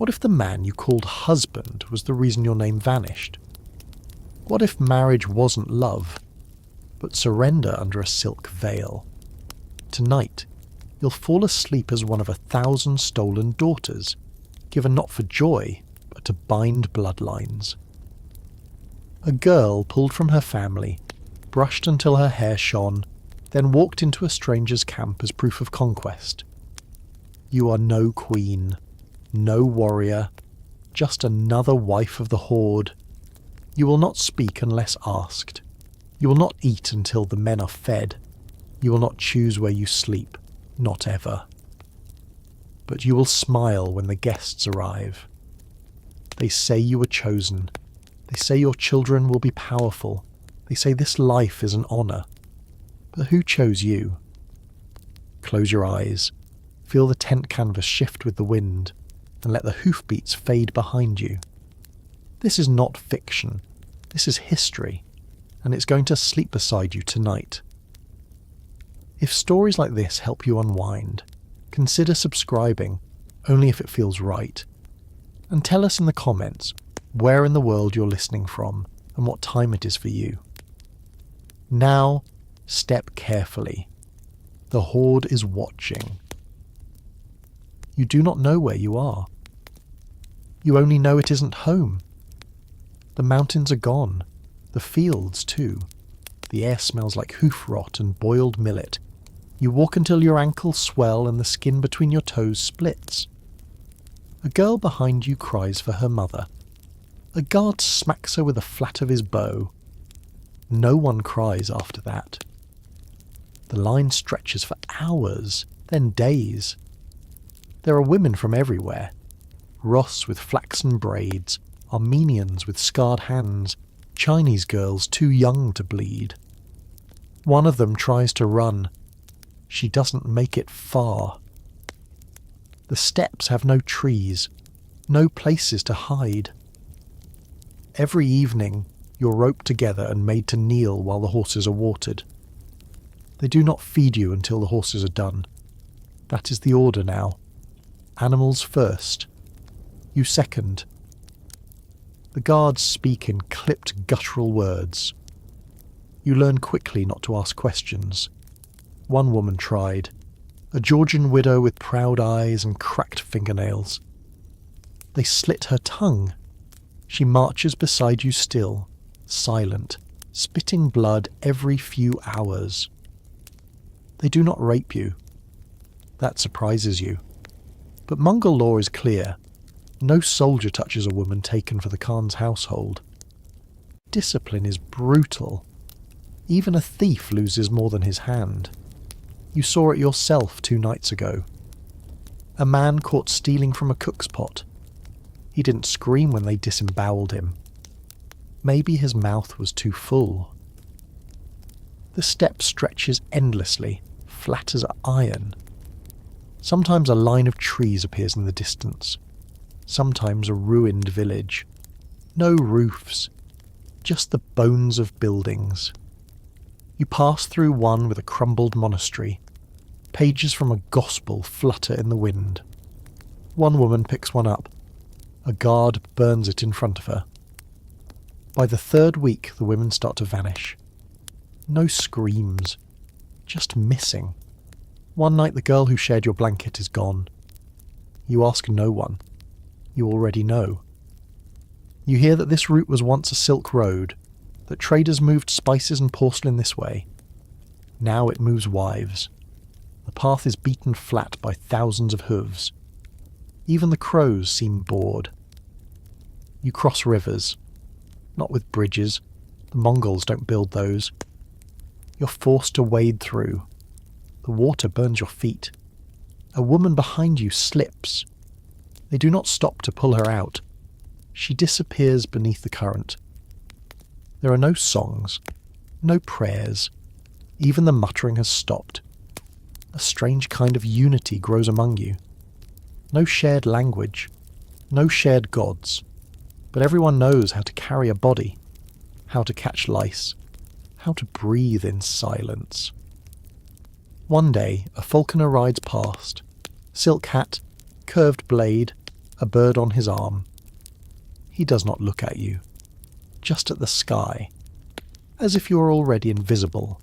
What if the man you called husband was the reason your name vanished? What if marriage wasn't love, but surrender under a silk veil? Tonight, you'll fall asleep as one of 1,000 stolen daughters, given not for joy, but to bind bloodlines. A girl pulled from her family, brushed until her hair shone, then walked into a stranger's camp as proof of conquest. You are no queen, no warrior, just another wife of the horde. You will not speak unless asked. You will not eat until the men are fed. You will not choose where you sleep, not ever. But you will smile when the guests arrive. They say you were chosen. They say your children will be powerful. They say this life is an honour. But who chose you? Close your eyes. Feel the tent canvas shift with the wind, and let the hoofbeats fade behind you. This is not fiction. This is history, and it's going to sleep beside you tonight. If stories like this help you unwind, consider subscribing, only if it feels right. And tell us in the comments where in the world you're listening from and what time it is for you. Now, step carefully. The horde is watching. You do not know where you are. You only know it isn't home. The mountains are gone. The fields too. The air smells like hoof rot and boiled millet. You walk until your ankles swell and the skin between your toes splits. A girl behind you cries for her mother. A guard smacks her with the flat of his bow. No one cries after that. The line stretches for hours, then days. There are women from everywhere. Ross with flaxen braids, Armenians with scarred hands, Chinese girls too young to bleed. One of them tries to run. She doesn't make it far. The steppes have no trees, no places to hide. Every evening, you're roped together and made to kneel while the horses are watered. They do not feed you until the horses are done. That is the order now. Animals first. You second. The guards speak in clipped guttural words. You learn quickly not to ask questions. One woman tried. A Georgian widow with proud eyes and cracked fingernails. They slit her tongue. She marches beside you still, silent, spitting blood every few hours. They do not rape you. That surprises you. But Mongol law is clear. No soldier touches a woman taken for the Khan's household. Discipline is brutal. Even a thief loses more than his hand. You saw it yourself 2 nights ago. A man caught stealing from a cook's pot. He didn't scream when they disemboweled him. Maybe his mouth was too full. The steppe stretches endlessly, flat as iron. Sometimes a line of trees appears in the distance. Sometimes a ruined village. No roofs, just the bones of buildings. You pass through one with a crumbled monastery. Pages from a gospel flutter in the wind. One woman picks one up. A guard burns it in front of her. By the 3rd week, the women start to vanish. No screams, just missing. One night the girl who shared your blanket is gone. You ask no one. You already know. You hear that this route was once a silk road, that traders moved spices and porcelain this way. Now it moves wives. The path is beaten flat by thousands of hooves. Even the crows seem bored. You cross rivers. Not with bridges. The Mongols don't build those. You're forced to wade through. The water burns your feet. A woman behind you slips. They do not stop to pull her out. She disappears beneath the current. There are no songs, no prayers. Even the muttering has stopped. A strange kind of unity grows among you. No shared language, no shared gods, but everyone knows how to carry a body, how to catch lice, how to breathe in silence. One day, a falconer rides past. Silk hat, curved blade, a bird on his arm. He does not look at you, just at the sky, as if you are already invisible.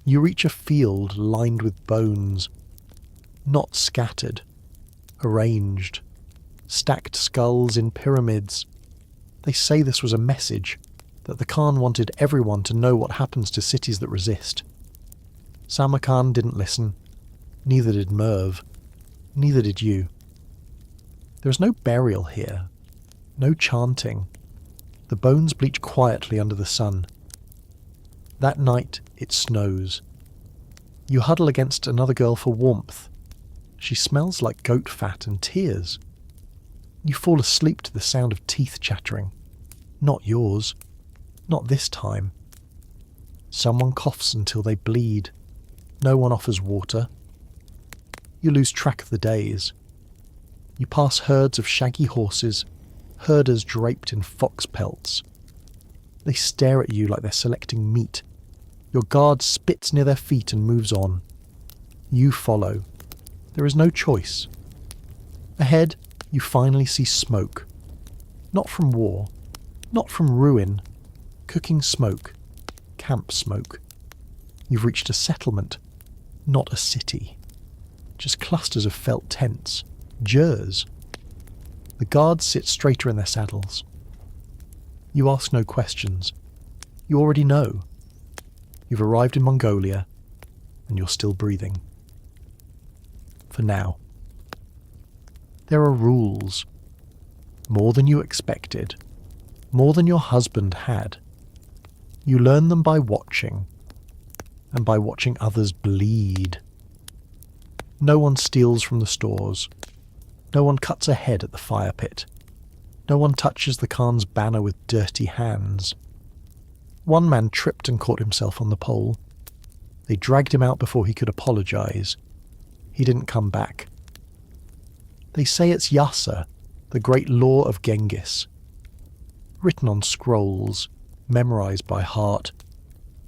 You reach a field lined with bones, not scattered, arranged, stacked skulls in pyramids. They say this was a message, that the Khan wanted everyone to know what happens to cities that resist. Samarkand didn't listen, neither did Merv, neither did you. There is no burial here, no chanting. The bones bleach quietly under the sun. That night it snows. You huddle against another girl for warmth. She smells like goat fat and tears. You fall asleep to the sound of teeth chattering. Not yours. Not this time. Someone coughs until they bleed. No one offers water. You lose track of the days. You pass herds of shaggy horses, herders draped in fox pelts. They stare at you like they're selecting meat. Your guard spits near their feet and moves on. You follow. There is no choice. Ahead, you finally see smoke. Not from war, not from ruin. Cooking smoke. Camp smoke. You've reached a settlement, not a city. Just clusters of felt tents. Gers. The guards sit straighter in their saddles. You ask no questions. You already know. You've arrived in Mongolia, and you're still breathing. For now. There are rules. More than you expected. More than your husband had. You learn them by watching, and by watching others bleed. No one steals from the stores. No one cuts a head at the fire pit. No one touches the Khan's banner with dirty hands. One man tripped and caught himself on the pole. They dragged him out before he could apologise. He didn't come back. They say it's Yasa, the great law of Genghis. Written on scrolls, memorised by heart,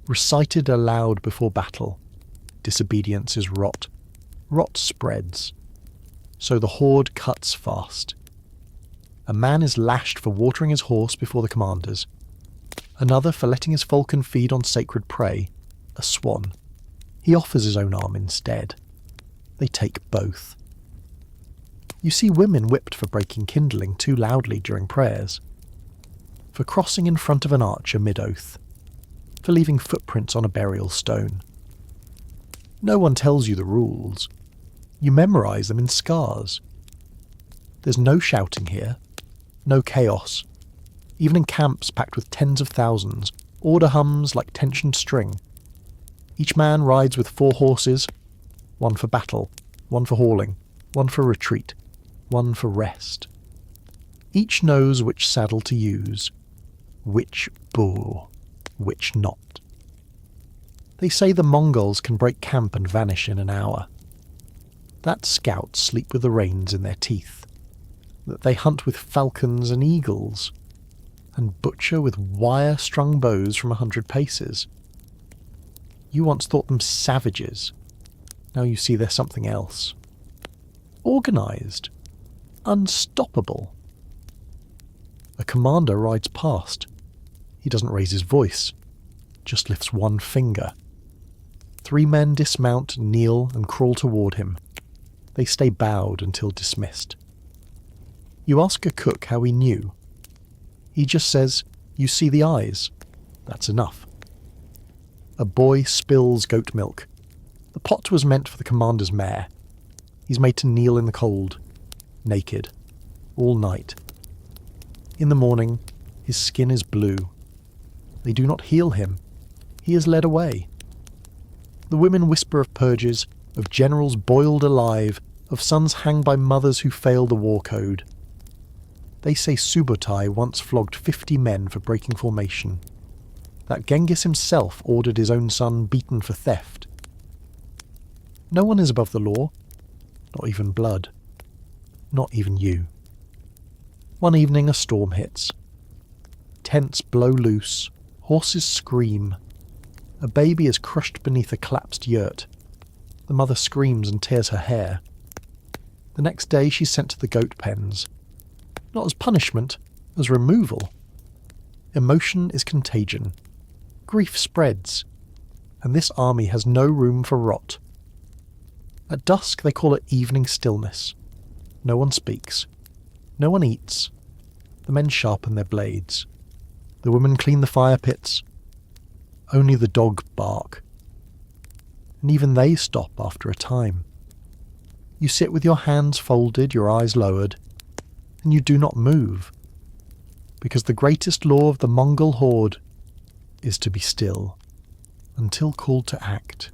recited aloud before battle. Disobedience is rot. Rot spreads. So the horde cuts fast. A man is lashed for watering his horse before the commanders. Another for letting his falcon feed on sacred prey, a swan. He offers his own arm instead. They take both. You see women whipped for breaking kindling too loudly during prayers, for crossing in front of an archer mid-oath, for leaving footprints on a burial stone. No one tells you the rules. You memorise them in scars. There's no shouting here, no chaos. Even in camps packed with tens of thousands, order hums like tensioned string. Each man rides with 4 horses, one for battle, one for hauling, one for retreat, one for rest. Each knows which saddle to use, which bull, which not. They say the Mongols can break camp and vanish in an hour. That scouts sleep with the reins in their teeth, that they hunt with falcons and eagles, and butcher with wire-strung bows from 100 paces. You once thought them savages. Now you see they're something else. Organised. Unstoppable. A commander rides past. He doesn't raise his voice, just lifts one finger. 3 men dismount, kneel, and crawl toward him. They stay bowed until dismissed. You ask a cook how he knew. He just says, "You see the eyes." That's enough. A boy spills goat milk. The pot was meant for the commander's mare. He's made to kneel in the cold, naked, all night. In the morning, his skin is blue. They do not heal him. He is led away. The women whisper of purges, of generals boiled alive, of sons hanged by mothers who failed the war code. They say Subotai once flogged 50 men for breaking formation. That Genghis himself ordered his own son beaten for theft. No one is above the law. Not even blood. Not even you. One evening a storm hits. Tents blow loose. Horses scream. A baby is crushed beneath a collapsed yurt. The mother screams and tears her hair. The next day she's sent to the goat pens. Not as punishment, as removal. Emotion is contagion. Grief spreads, and this army has no room for rot. At dusk they call it evening stillness. No one speaks. No one eats. The men sharpen their blades. The women clean the fire pits. Only the dog bark. And even they stop after a time. You sit with your hands folded, your eyes lowered, and you do not move, because the greatest law of the Mongol horde is to be still, until called to act.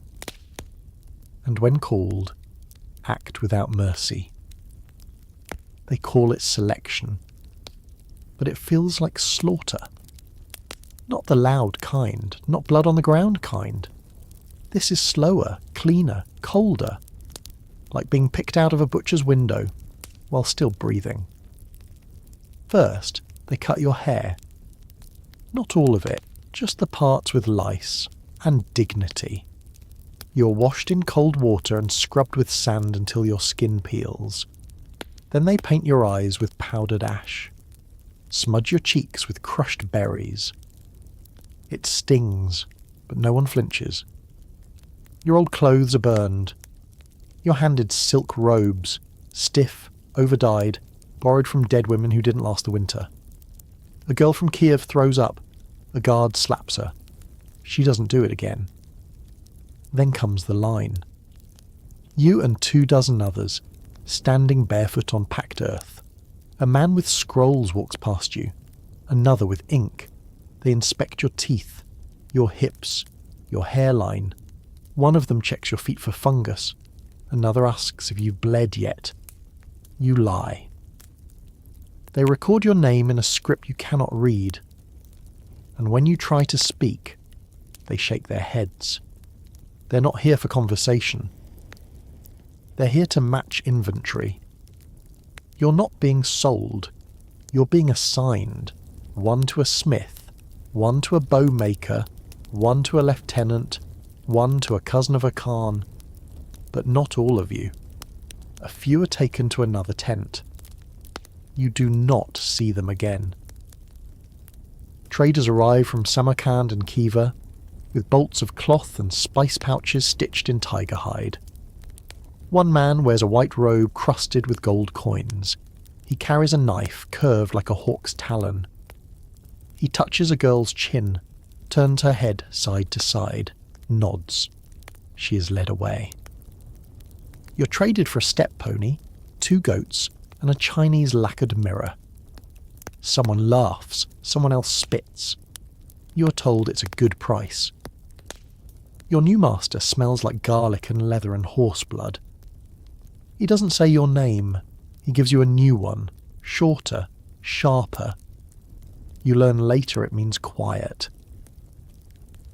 And when called, act without mercy. They call it selection, but it feels like slaughter. Not the loud kind, not blood on the ground kind. This is slower, cleaner, colder, like being picked out of a butcher's window while still breathing. First, they cut your hair. Not all of it, just the parts with lice and dignity. You're washed in cold water and scrubbed with sand until your skin peels. Then they paint your eyes with powdered ash, smudge your cheeks with crushed berries. It stings, but no one flinches. Your old clothes are burned. You're handed silk robes, stiff, overdyed, borrowed from dead women who didn't last the winter. A girl from Kiev throws up. A guard slaps her. She doesn't do it again. Then comes the line. You and 24 others, standing barefoot on packed earth. A man with scrolls walks past you. Another with ink. They inspect your teeth, your hips, your hairline. One of them checks your feet for fungus. Another asks if you've bled yet. You lie. They record your name in a script you cannot read. And when you try to speak, they shake their heads. They're not here for conversation. They're here to match inventory. You're not being sold. You're being assigned. One to a smith, one to a bow maker, one to a lieutenant, one to a cousin of a Khan. But not all of you. A few are taken to another tent. You do not see them again. Traders arrive from Samarkand and Khiva, with bolts of cloth and spice pouches stitched in tiger hide. One man wears a white robe crusted with gold coins. He carries a knife curved like a hawk's talon. He touches a girl's chin, turns her head side to side, nods. She is led away. You're traded for a steppe pony, 2 goats, and a Chinese lacquered mirror. Someone laughs, someone else spits. You're told it's a good price. Your new master smells like garlic and leather and horse blood. He doesn't say your name. He gives you a new one, shorter, sharper. You learn later it means quiet.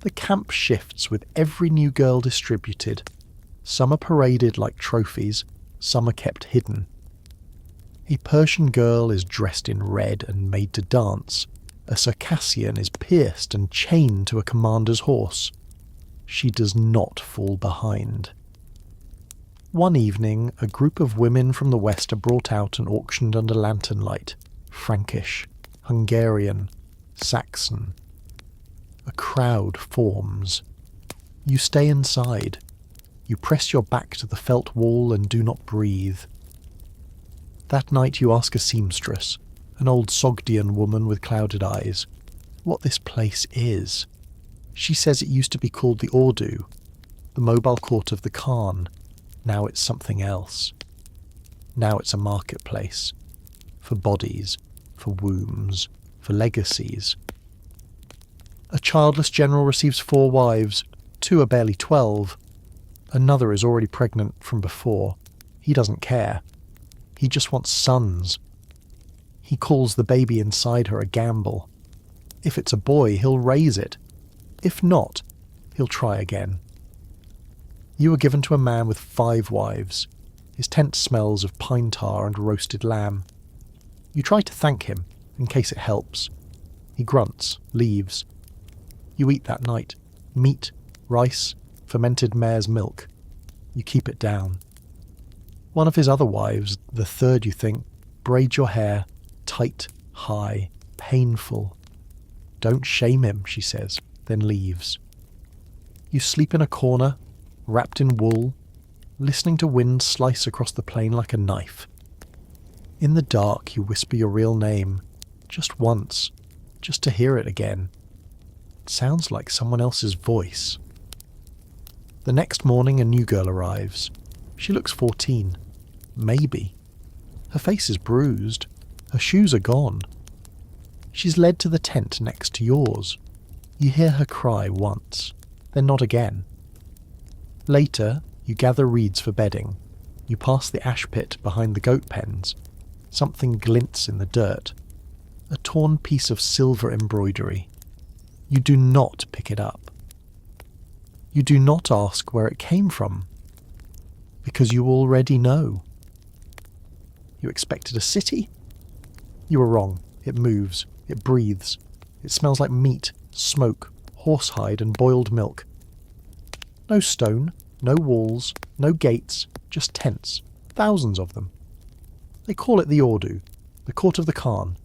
The camp shifts with every new girl distributed. Some are paraded like trophies, some are kept hidden. A Persian girl is dressed in red and made to dance. A Circassian is pierced and chained to a commander's horse. She does not fall behind. One evening, a group of women from the west are brought out and auctioned under lantern light. Frankish, Hungarian, Saxon. A crowd forms. You stay inside. You press your back to the felt wall and do not breathe. That night you ask a seamstress, an old Sogdian woman with clouded eyes, what this place is. She says it used to be called the Ordu, the mobile court of the Khan. Now it's something else. Now it's a marketplace. For bodies, for wombs, for legacies. A childless general receives 4 wives, 2 are barely 12. Another is already pregnant from before. He doesn't care. He just wants sons. He calls the baby inside her a gamble. If it's a boy, he'll raise it. If not, he'll try again. You are given to a man with 5 wives. His tent smells of pine tar and roasted lamb. You try to thank him, in case it helps. He grunts, leaves. You eat that night. Meat, rice, fermented mare's milk. You keep it down. One of his other wives, the third you think, braids your hair, tight, high, painful. Don't shame him, she says, then leaves. You sleep in a corner, wrapped in wool, listening to wind slice across the plain like a knife. In the dark you whisper your real name, just once, just to hear it again. It sounds like someone else's voice. The next morning a new girl arrives. She looks 14. Maybe. Her face is bruised. Her shoes are gone. She's led to the tent next to yours. You hear her cry once, then not again. Later, you gather reeds for bedding. You pass the ash pit behind the goat pens. Something glints in the dirt. A torn piece of silver embroidery. You do not pick it up. You do not ask where it came from, because you already know. You expected a city? You were wrong. It moves. It breathes. It smells like meat, smoke, horsehide and boiled milk. No stone, no walls, no gates, just tents, thousands of them. They call it the Ordu, the court of the Khan.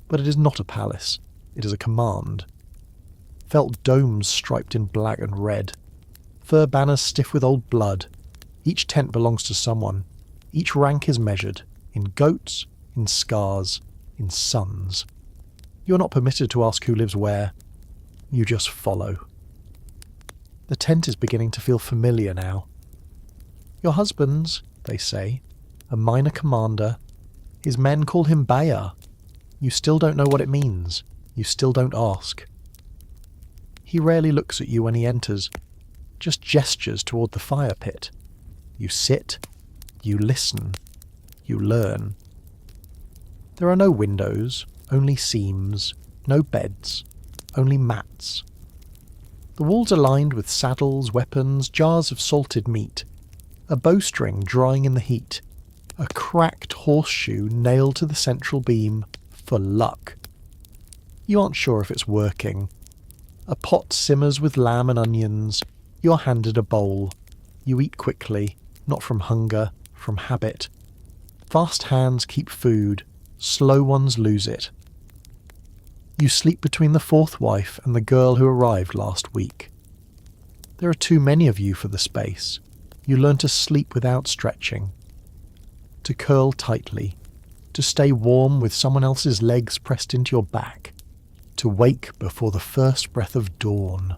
But it is not a palace. It is a command. Felt domes striped in black and red. Fur banners stiff with old blood. Each tent belongs to someone. Each rank is measured. In goats, in scars, in sons. You are not permitted to ask who lives where. You just follow. The tent is beginning to feel familiar now. Your husband's, they say, a minor commander. His men call him Bayar. You still don't know what it means. You still don't ask. He rarely looks at you when he enters, just gestures toward the fire pit. You sit, you listen, you learn. There are no windows, only seams, no beds, only mats. The walls are lined with saddles, weapons, jars of salted meat, a bowstring drying in the heat, a cracked horseshoe nailed to the central beam for luck. You aren't sure if it's working. A pot simmers with lamb and onions. You're handed a bowl. You eat quickly, not from hunger, from habit. Fast hands keep food, slow ones lose it. You sleep between the fourth wife and the girl who arrived last week. There are too many of you for the space. You learn to sleep without stretching, to curl tightly, to stay warm with someone else's legs pressed into your back, to wake before the first breath of dawn.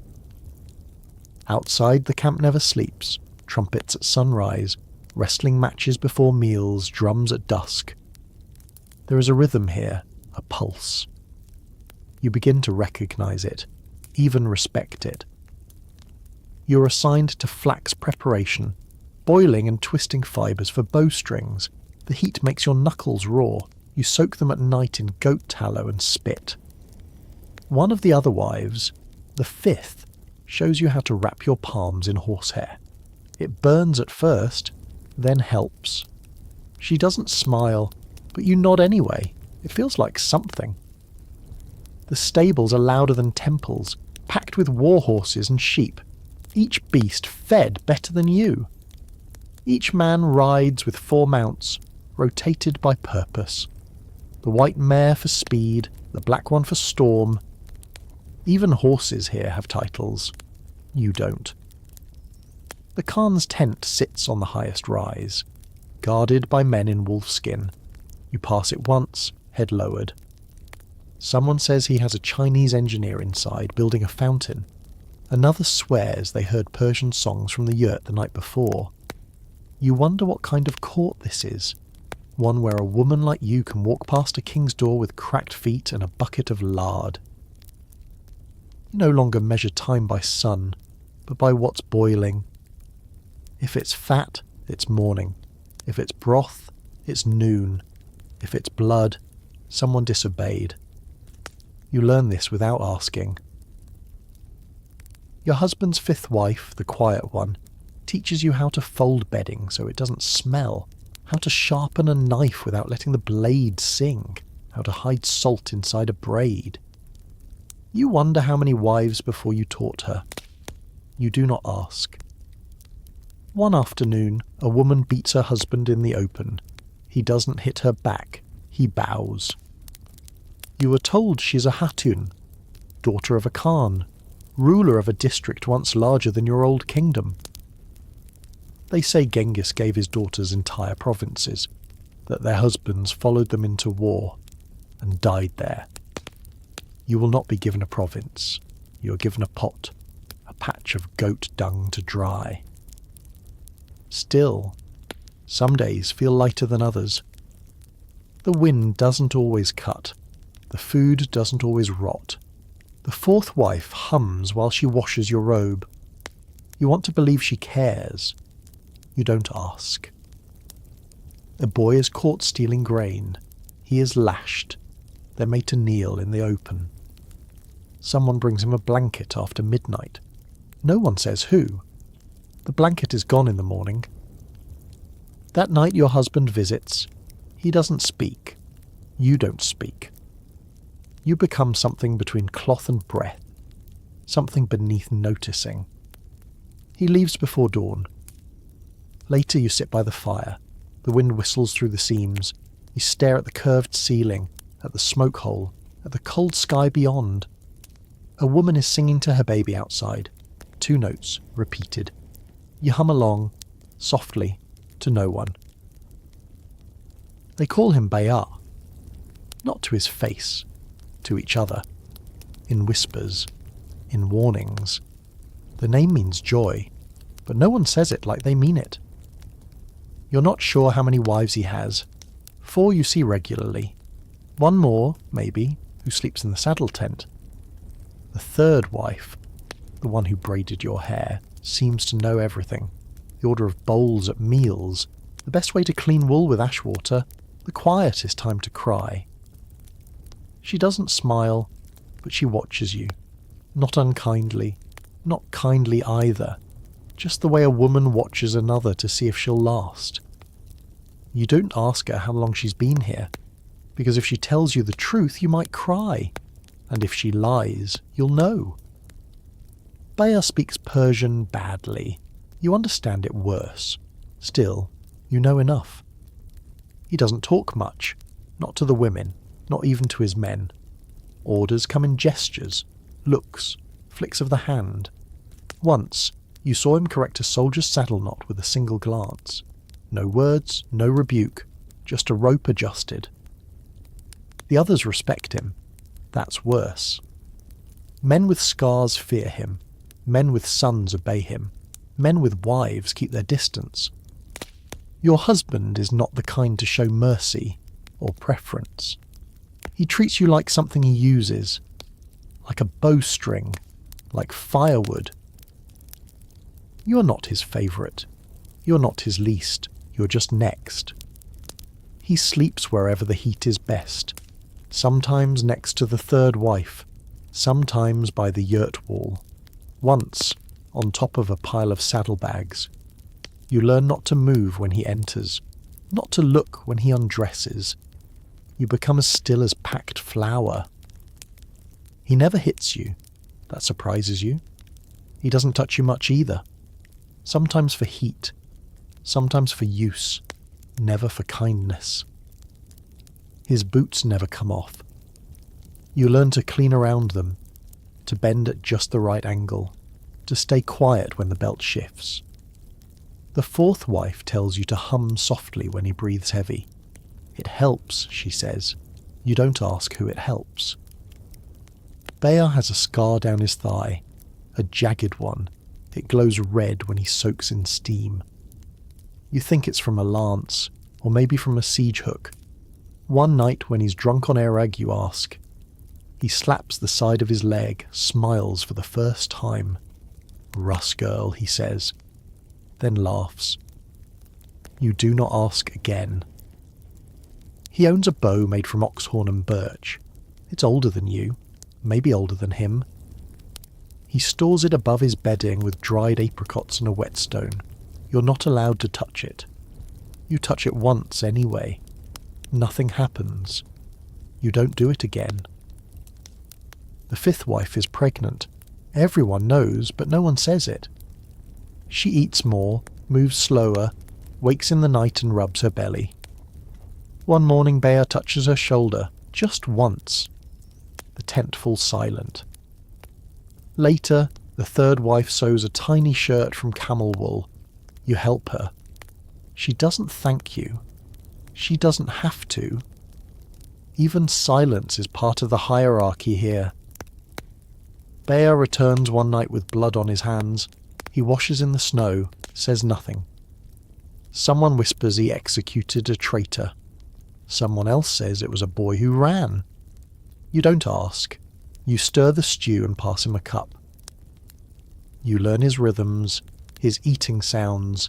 Outside, the camp never sleeps. Trumpets at sunrise, wrestling matches before meals, drums at dusk. There is a rhythm here, a pulse. You begin to recognize it, even respect it. You are assigned to flax preparation, boiling and twisting fibres for bowstrings. The heat makes your knuckles raw. You soak them at night in goat tallow and spit. One of the other wives, the fifth, shows you how to wrap your palms in horsehair. It burns at first, then helps. She doesn't smile, but you nod anyway. It feels like something. The stables are louder than temples, packed with war horses and sheep, each beast fed better than you. Each man rides with 4 mounts, rotated by purpose. The white mare for speed, the black one for storm. Even horses here have titles. You don't. The Khan's tent sits on the highest rise, guarded by men in wolfskin. You pass it once, head lowered. Someone says he has a Chinese engineer inside building a fountain. Another swears they heard Persian songs from the yurt the night before. You wonder what kind of court this is. One where a woman like you can walk past a king's door with cracked feet and a bucket of lard. You no longer measure time by sun, but by what's boiling. If it's fat, it's morning. If it's broth, it's noon. If it's blood, someone disobeyed. You learn this without asking. Your husband's fifth wife, the quiet one, teaches you how to fold bedding so it doesn't smell, how to sharpen a knife without letting the blade sing, how to hide salt inside a braid. You wonder how many wives before you taught her. You do not ask. One afternoon, a woman beats her husband in the open. He doesn't hit her back, he bows. You are told she's a hatun, daughter of a Khan, ruler of a district once larger than your old kingdom. They say Genghis gave his daughters entire provinces, that their husbands followed them into war and died there. You will not be given a province. You are given a pot, a patch of goat dung to dry. Still, some days feel lighter than others. The wind doesn't always cut. The food doesn't always rot. The fourth wife hums while she washes your robe. You want to believe she cares. You don't ask. A boy is caught stealing grain. He is lashed. They're made to kneel in the open. Someone brings him a blanket after midnight. No one says who. The blanket is gone in the morning. That night your husband visits. He doesn't speak. You don't speak. You become something between cloth and breath, something beneath noticing. He leaves before dawn. Later you sit by the fire. The wind whistles through the seams. You stare at the curved ceiling, at the smoke hole, at the cold sky beyond. A woman is singing to her baby outside. 2 notes, repeated. You hum along, softly, to no one. They call him Bayar. Not to his face, to each other. In whispers, in warnings. The name means joy, but no one says it like they mean it. You're not sure how many wives he has. 4 you see regularly. 1 more, maybe, who sleeps in the saddle tent. The 3rd wife, the one who braided your hair, seems to know everything. The order of bowls at meals, the best way to clean wool with ash water, the quietest time to cry. She doesn't smile, but she watches you. Not unkindly, not kindly either. Just the way a woman watches another to see if she'll last. You don't ask her how long she's been here, because if she tells you the truth, you might cry. And if she lies, you'll know. Bayar speaks Persian badly. You understand it worse. Still, you know enough. He doesn't talk much, not to the women, not even to his men. Orders come in gestures, looks, flicks of the hand. Once, you saw him correct a soldier's saddle knot with a single glance. No words, no rebuke, just a rope adjusted. The others respect him. That's worse. Men with scars fear him. Men with sons obey him. Men with wives keep their distance. Your husband is not the kind to show mercy or preference. He treats you like something he uses, like a bowstring, like firewood. You are not his favourite. You're not his least. You're just next. He sleeps wherever the heat is best, sometimes next to the 3rd wife, sometimes by the yurt wall, once on top of a pile of saddlebags. You learn not to move when he enters, not to look when he undresses. You become as still as packed flour. He never hits you. That surprises you. He doesn't touch you much either. Sometimes for heat, sometimes for use, never for kindness. His boots never come off. You learn to clean around them, to bend at just the right angle, to stay quiet when the belt shifts. The 4th wife tells you to hum softly when he breathes heavy. It helps, she says. You don't ask who it helps. Bayar has a scar down his thigh, a jagged one. It glows red when he soaks in steam. You think it's from a lance, or maybe from a siege hook. One night when he's drunk on Arag, you ask. He slaps the side of his leg, smiles for the first time. "Russ girl," he says, then laughs. You do not ask again. He owns a bow made from oxhorn and birch. It's older than you, maybe older than him. He stores it above his bedding with dried apricots and a whetstone. You're not allowed to touch it. You touch it once anyway. Nothing happens. You don't do it again. The 5th wife is pregnant. Everyone knows, but no one says it. She eats more, moves slower, wakes in the night and rubs her belly. One morning Bea touches her shoulder, just once. The tent falls silent. Later, the third wife sews a tiny shirt from camel wool. You help her. She doesn't thank you. She doesn't have to. Even silence is part of the hierarchy here. Bea returns one night with blood on his hands. He washes in the snow, says nothing. Someone whispers he executed a traitor. Someone else says it was a boy who ran. You don't ask. You stir the stew and pass him a cup. You learn his rhythms, his eating sounds,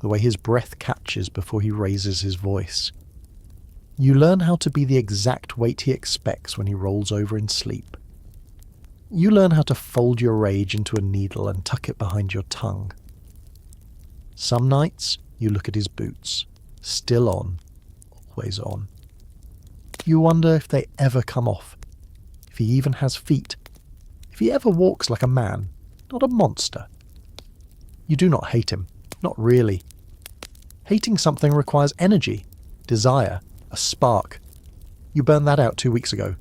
the way his breath catches before he raises his voice. You learn how to be the exact weight he expects when he rolls over in sleep. You learn how to fold your rage into a needle and tuck it behind your tongue. Some nights, you look at his boots, still on, always on. You wonder if they ever come off, if he even has feet, if he ever walks like a man, not a monster. You do not hate him, not really. Hating something requires energy, desire, a spark. You burned that out 2 weeks ago.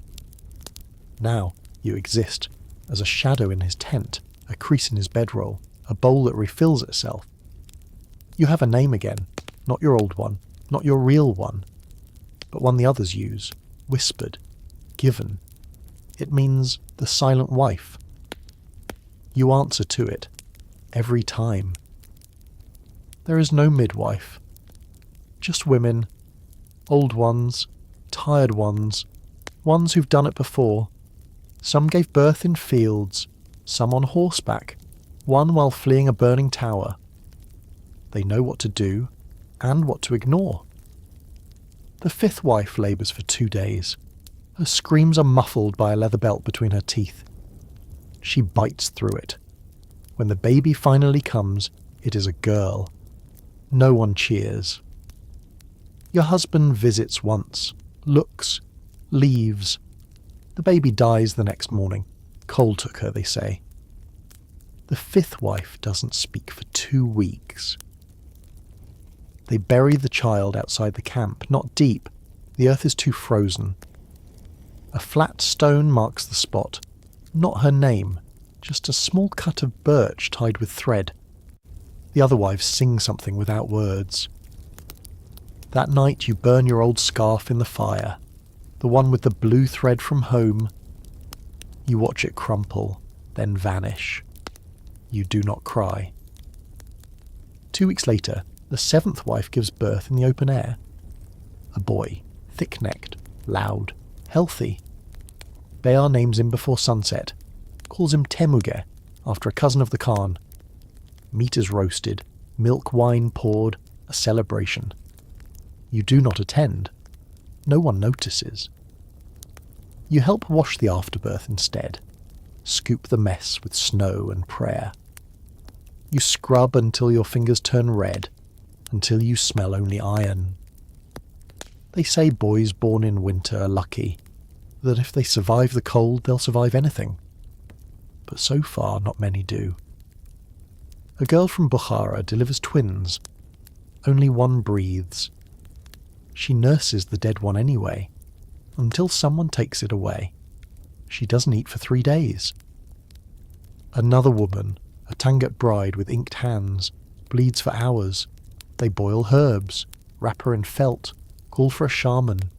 Now you exist as a shadow in his tent, a crease in his bedroll, a bowl that refills itself. You have a name again, not your old one, not your real one, but one the others use, whispered, given. It means the silent wife. You answer to it, every time. There is no midwife, just women, old ones, tired ones, ones who've done it before. Some gave birth in fields, some on horseback, one while fleeing a burning tower. They know what to do and what to ignore. The fifth wife labours for 2 days. Her screams are muffled by a leather belt between her teeth. She bites through it. When the baby finally comes, it is a girl. No one cheers. Your husband visits once, looks, leaves. The baby dies the next morning. Cold took her, they say. The fifth wife doesn't speak for 2 weeks. They bury the child outside the camp, not deep. The earth is too frozen. A flat stone marks the spot. Not her name, just a small cut of birch tied with thread. The other wives sing something without words. That night you burn your old scarf in the fire, the one with the blue thread from home. You watch it crumple, then vanish. You do not cry. 2 weeks later, the seventh wife gives birth in the open air. A boy, thick-necked, loud, healthy. Bea names him before sunset, calls him Temuge, after a cousin of the Khan. Meat is roasted, milk wine poured, a celebration. You do not attend. No one notices. You help wash the afterbirth instead. Scoop the mess with snow and prayer. You scrub until your fingers turn red, until you smell only iron. They say boys born in winter are lucky, that if they survive the cold, they'll survive anything. But so far, not many do. A girl from Bukhara delivers twins. Only one breathes. She nurses the dead one anyway, until someone takes it away. She doesn't eat for 3 days. Another woman, a Tangut bride with inked hands, bleeds for hours. They boil herbs, wrap her in felt, call for a shaman.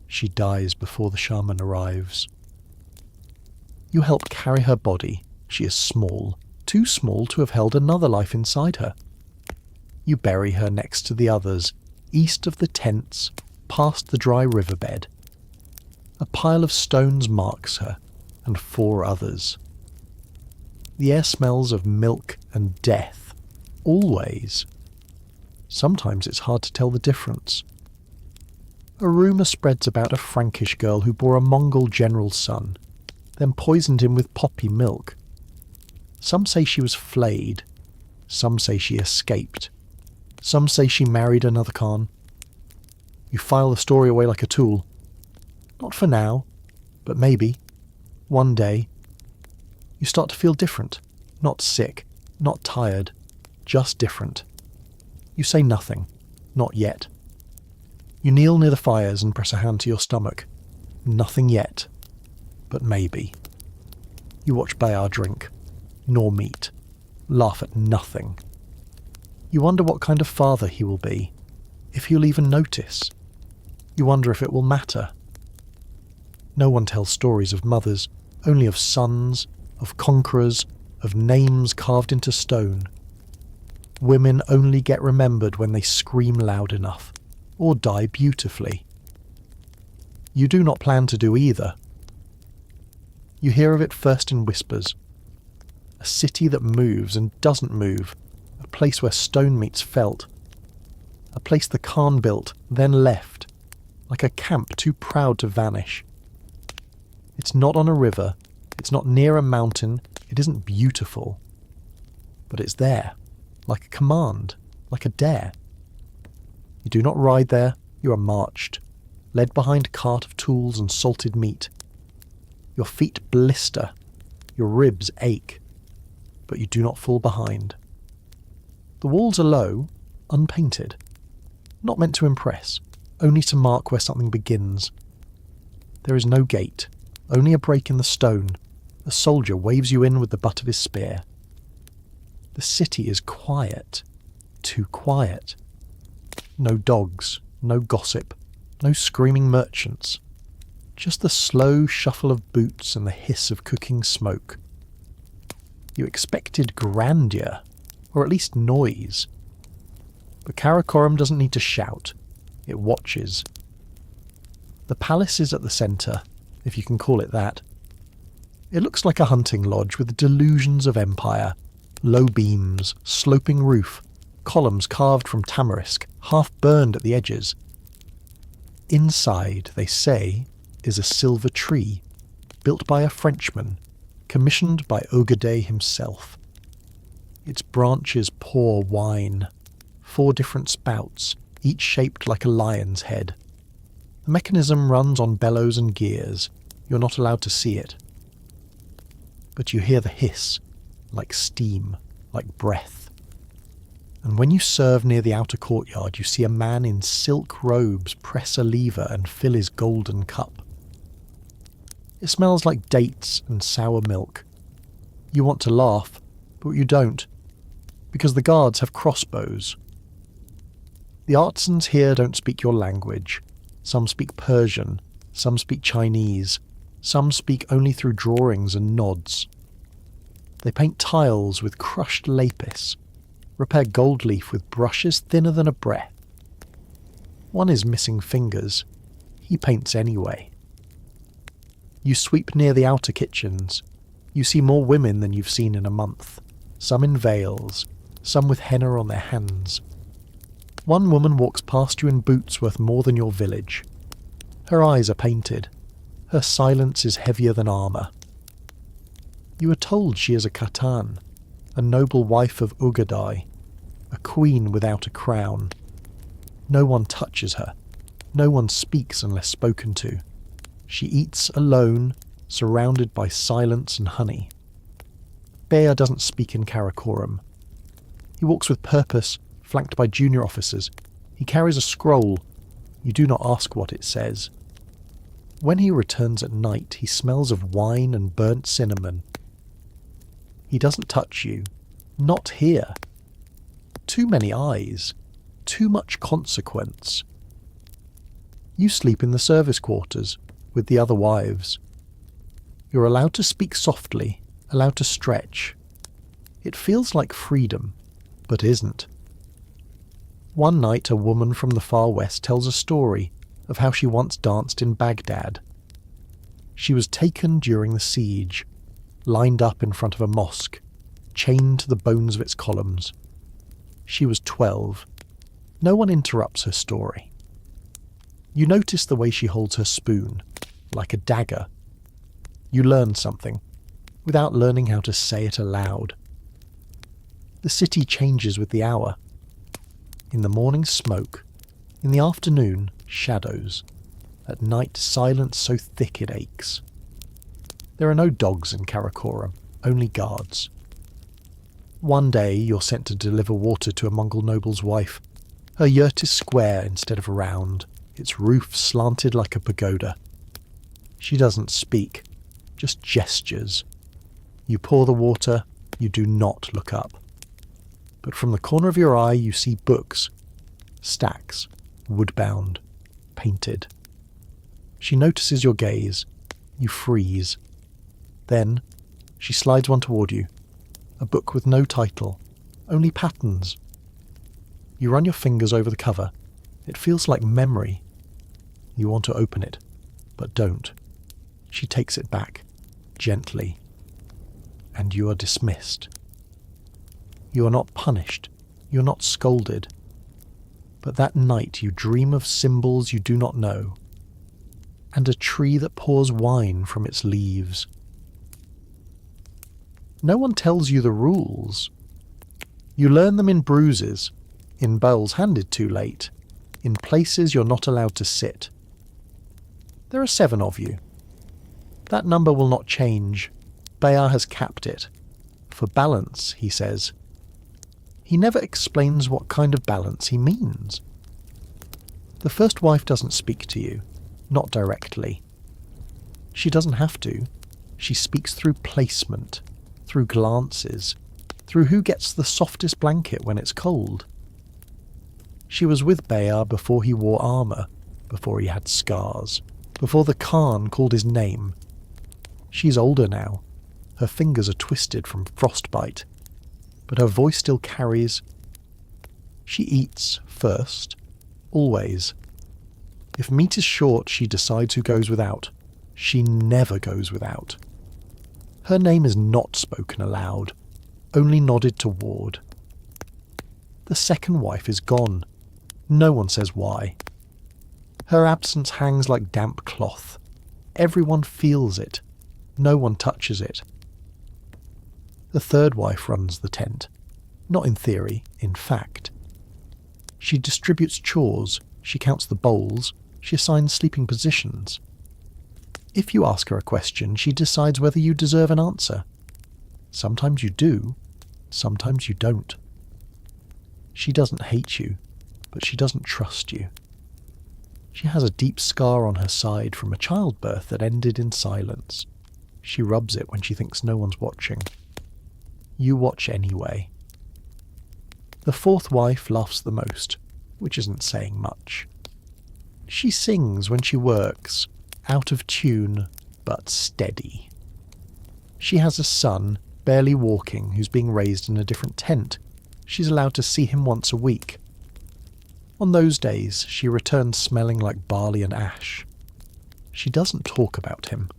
She dies before the shaman arrives. You help carry her body. She is small, too small to have held another life inside her. You bury her next to the others, east of the tents, past the dry riverbed. A pile of stones marks her, and 4 others. The air smells of milk and death, always. Sometimes it's hard to tell the difference. A rumour spreads about a Frankish girl who bore a Mongol general's son, then poisoned him with poppy milk. Some say she was flayed. Some say she escaped. Some say she married another Khan. You file the story away like a tool. Not for now, but maybe, one day. You start to feel different, not sick, not tired, just different. You say nothing. Not yet. You kneel near the fires and press a hand to your stomach. Nothing yet. But maybe. You watch Bayar drink. Nor meat. Laugh at nothing. You wonder what kind of father he will be. If he'll even notice. You wonder if it will matter. No one tells stories of mothers, only of sons, of conquerors, of names carved into stone. Women only get remembered when they scream loud enough, or die beautifully. You do not plan to do either. You hear of it first in whispers. A city that moves and doesn't move, a place where stone meets felt. A place the Khan built, then left, like a camp too proud to vanish. It's not on a river, it's not near a mountain, it isn't beautiful. But it's there, like a command, like a dare. You do not ride there, you are marched, led behind cart of tools and salted meat. Your feet blister, your ribs ache, but you do not fall behind. The walls are low, unpainted, not meant to impress, only to mark where something begins. There is no gate, only a break in the stone. A soldier waves you in with the butt of his spear. The city is quiet, too quiet. No dogs, no gossip, no screaming merchants. Just the slow shuffle of boots and the hiss of cooking smoke. You expected grandeur, or at least noise. But Karakoram doesn't need to shout. It watches. The palace is at the centre, if you can call it that. It looks like a hunting lodge with delusions of empire. Low beams, sloping roof, columns carved from tamarisk, half burned at the edges. Inside, they say, is a silver tree, built by a Frenchman, commissioned by Ogedei himself. Its branches pour wine, 4 different spouts, each shaped like a lion's head. The mechanism runs on bellows and gears. You're not allowed to see it. But you hear the hiss, like steam, like breath. And when you serve near the outer courtyard, you see a man in silk robes press a lever and fill his golden cup. It smells like dates and sour milk. You want to laugh, but you don't, because the guards have crossbows. The artisans here don't speak your language. Some speak Persian, some speak Chinese, some speak only through drawings and nods. They paint tiles with crushed lapis, repair gold leaf with brushes thinner than a breath. One is missing fingers. He paints anyway. You sweep near the outer kitchens. You see more women than you've seen in a month, some in veils, some with henna on their hands. One woman walks past you in boots worth more than your village. Her eyes are painted. Her silence is heavier than armour. You are told she is a Khatan, a noble wife of Ogedei, a queen without a crown. No one touches her. No one speaks unless spoken to. She eats alone, surrounded by silence and honey. Bayar doesn't speak in Karakoram. He walks with purpose, flanked by junior officers. He carries a scroll. You do not ask what it says. When he returns at night, he smells of wine and burnt cinnamon. He doesn't touch you. Not here. Too many eyes. Too much consequence. You sleep in the service quarters, with the other wives. You're allowed to speak softly, allowed to stretch. It feels like freedom, but isn't. One night a woman from the far west tells a story of how she once danced in Baghdad. She was taken during the siege, lined up in front of a mosque, chained to the bones of its columns. She was 12. No one interrupts her story. You notice the way she holds her spoon, like a dagger. You learn something, without learning how to say it aloud. The city changes with the hour. In the morning, smoke. In the afternoon, shadows. At night, silence so thick it aches. There are no dogs in Karakoram, only guards. One day you're sent to deliver water to a Mongol noble's wife. Her yurt is square instead of round, its roof slanted like a pagoda. She doesn't speak, just gestures. You pour the water, you do not look up. But from the corner of your eye you see books, stacks, wood-bound, painted. She notices your gaze. You freeze. Then she slides one toward you, a book with no title, only patterns. You run your fingers over the cover. It feels like memory. You want to open it, but don't. She takes it back, gently, and you are dismissed. You are not punished. You are not scolded. But that night you dream of symbols you do not know, and a tree that pours wine from its leaves. No one tells you the rules. You learn them in bruises, in bowls handed too late, in places you're not allowed to sit. There are 7 of you. That number will not change. Bayar has capped it. For balance, he says. He never explains what kind of balance he means. The first wife doesn't speak to you, not directly. She doesn't have to. She speaks through placement, through glances, through who gets the softest blanket when it's cold. She was with Bayar before he wore armour, before he had scars, before the Khan called his name. She's older now. Her fingers are twisted from frostbite, but her voice still carries. She eats first, always. If meat is short, she decides who goes without. She never goes without. Her name is not spoken aloud, only nodded toward. The second wife is gone. No one says why. Her absence hangs like damp cloth. Everyone feels it. No one touches it. The third wife runs the tent. Not in theory, in fact. She distributes chores, she counts the bowls, she assigns sleeping positions. If you ask her a question, she decides whether you deserve an answer. Sometimes you do, sometimes you don't. She doesn't hate you, but she doesn't trust you. She has a deep scar on her side from a childbirth that ended in silence. She rubs it when she thinks no one's watching. You watch anyway. The fourth wife laughs the most, which isn't saying much. She sings when she works, out of tune, but steady. She has a son, barely walking, who's being raised in a different tent. She's allowed to see him once a week. On those days, she returns smelling like barley and ash. She doesn't talk about him.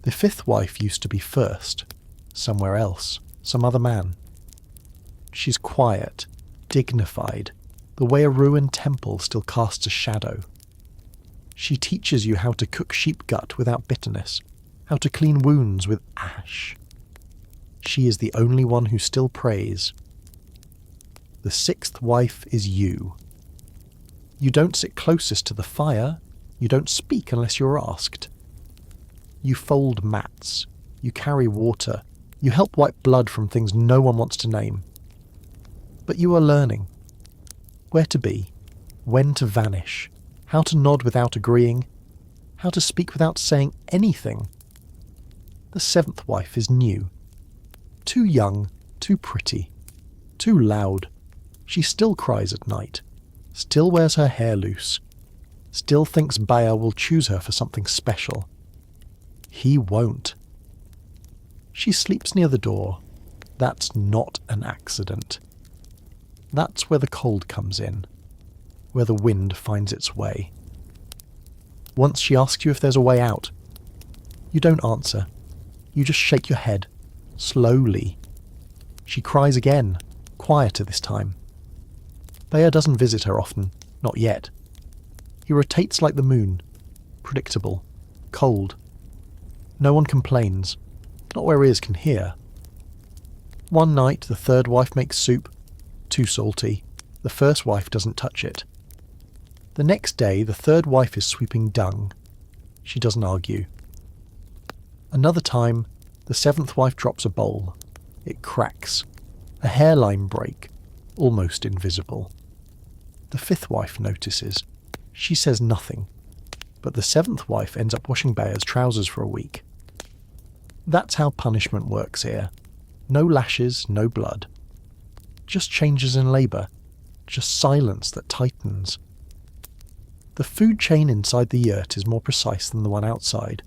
The fifth wife used to be first, somewhere else, some other man. She's quiet, dignified, the way a ruined temple still casts a shadow. She teaches you how to cook sheep gut without bitterness, how to clean wounds with ash. She is the only one who still prays. The sixth wife is you. You don't sit closest to the fire, you don't speak unless you're asked. You fold mats, you carry water, you help wipe blood from things no one wants to name. But you are learning. Where to be, when to vanish, how to nod without agreeing, how to speak without saying anything. The seventh wife is new. Too young, too pretty, too loud. She still cries at night, still wears her hair loose, still thinks Bayar will choose her for something special. He won't. She sleeps near the door. That's not an accident. That's where the cold comes in, where the wind finds its way. Once she asks you if there's a way out. You don't answer. You just shake your head, slowly. She cries again, quieter this time. Bayar doesn't visit her often, not yet. He rotates like the moon, predictable, cold. No one complains, not where ears can hear. One night the third wife makes soup, too salty. The first wife doesn't touch it. The next day the third wife is sweeping dung. She doesn't argue. Another time, the seventh wife drops a bowl. It cracks. A hairline break, almost invisible. The fifth wife notices. She says nothing, but the seventh wife ends up washing Bear's trousers for a week. That's how punishment works here. No lashes, no blood. Just changes in labour. Just silence that tightens. The food chain inside the yurt is more precise than the one outside.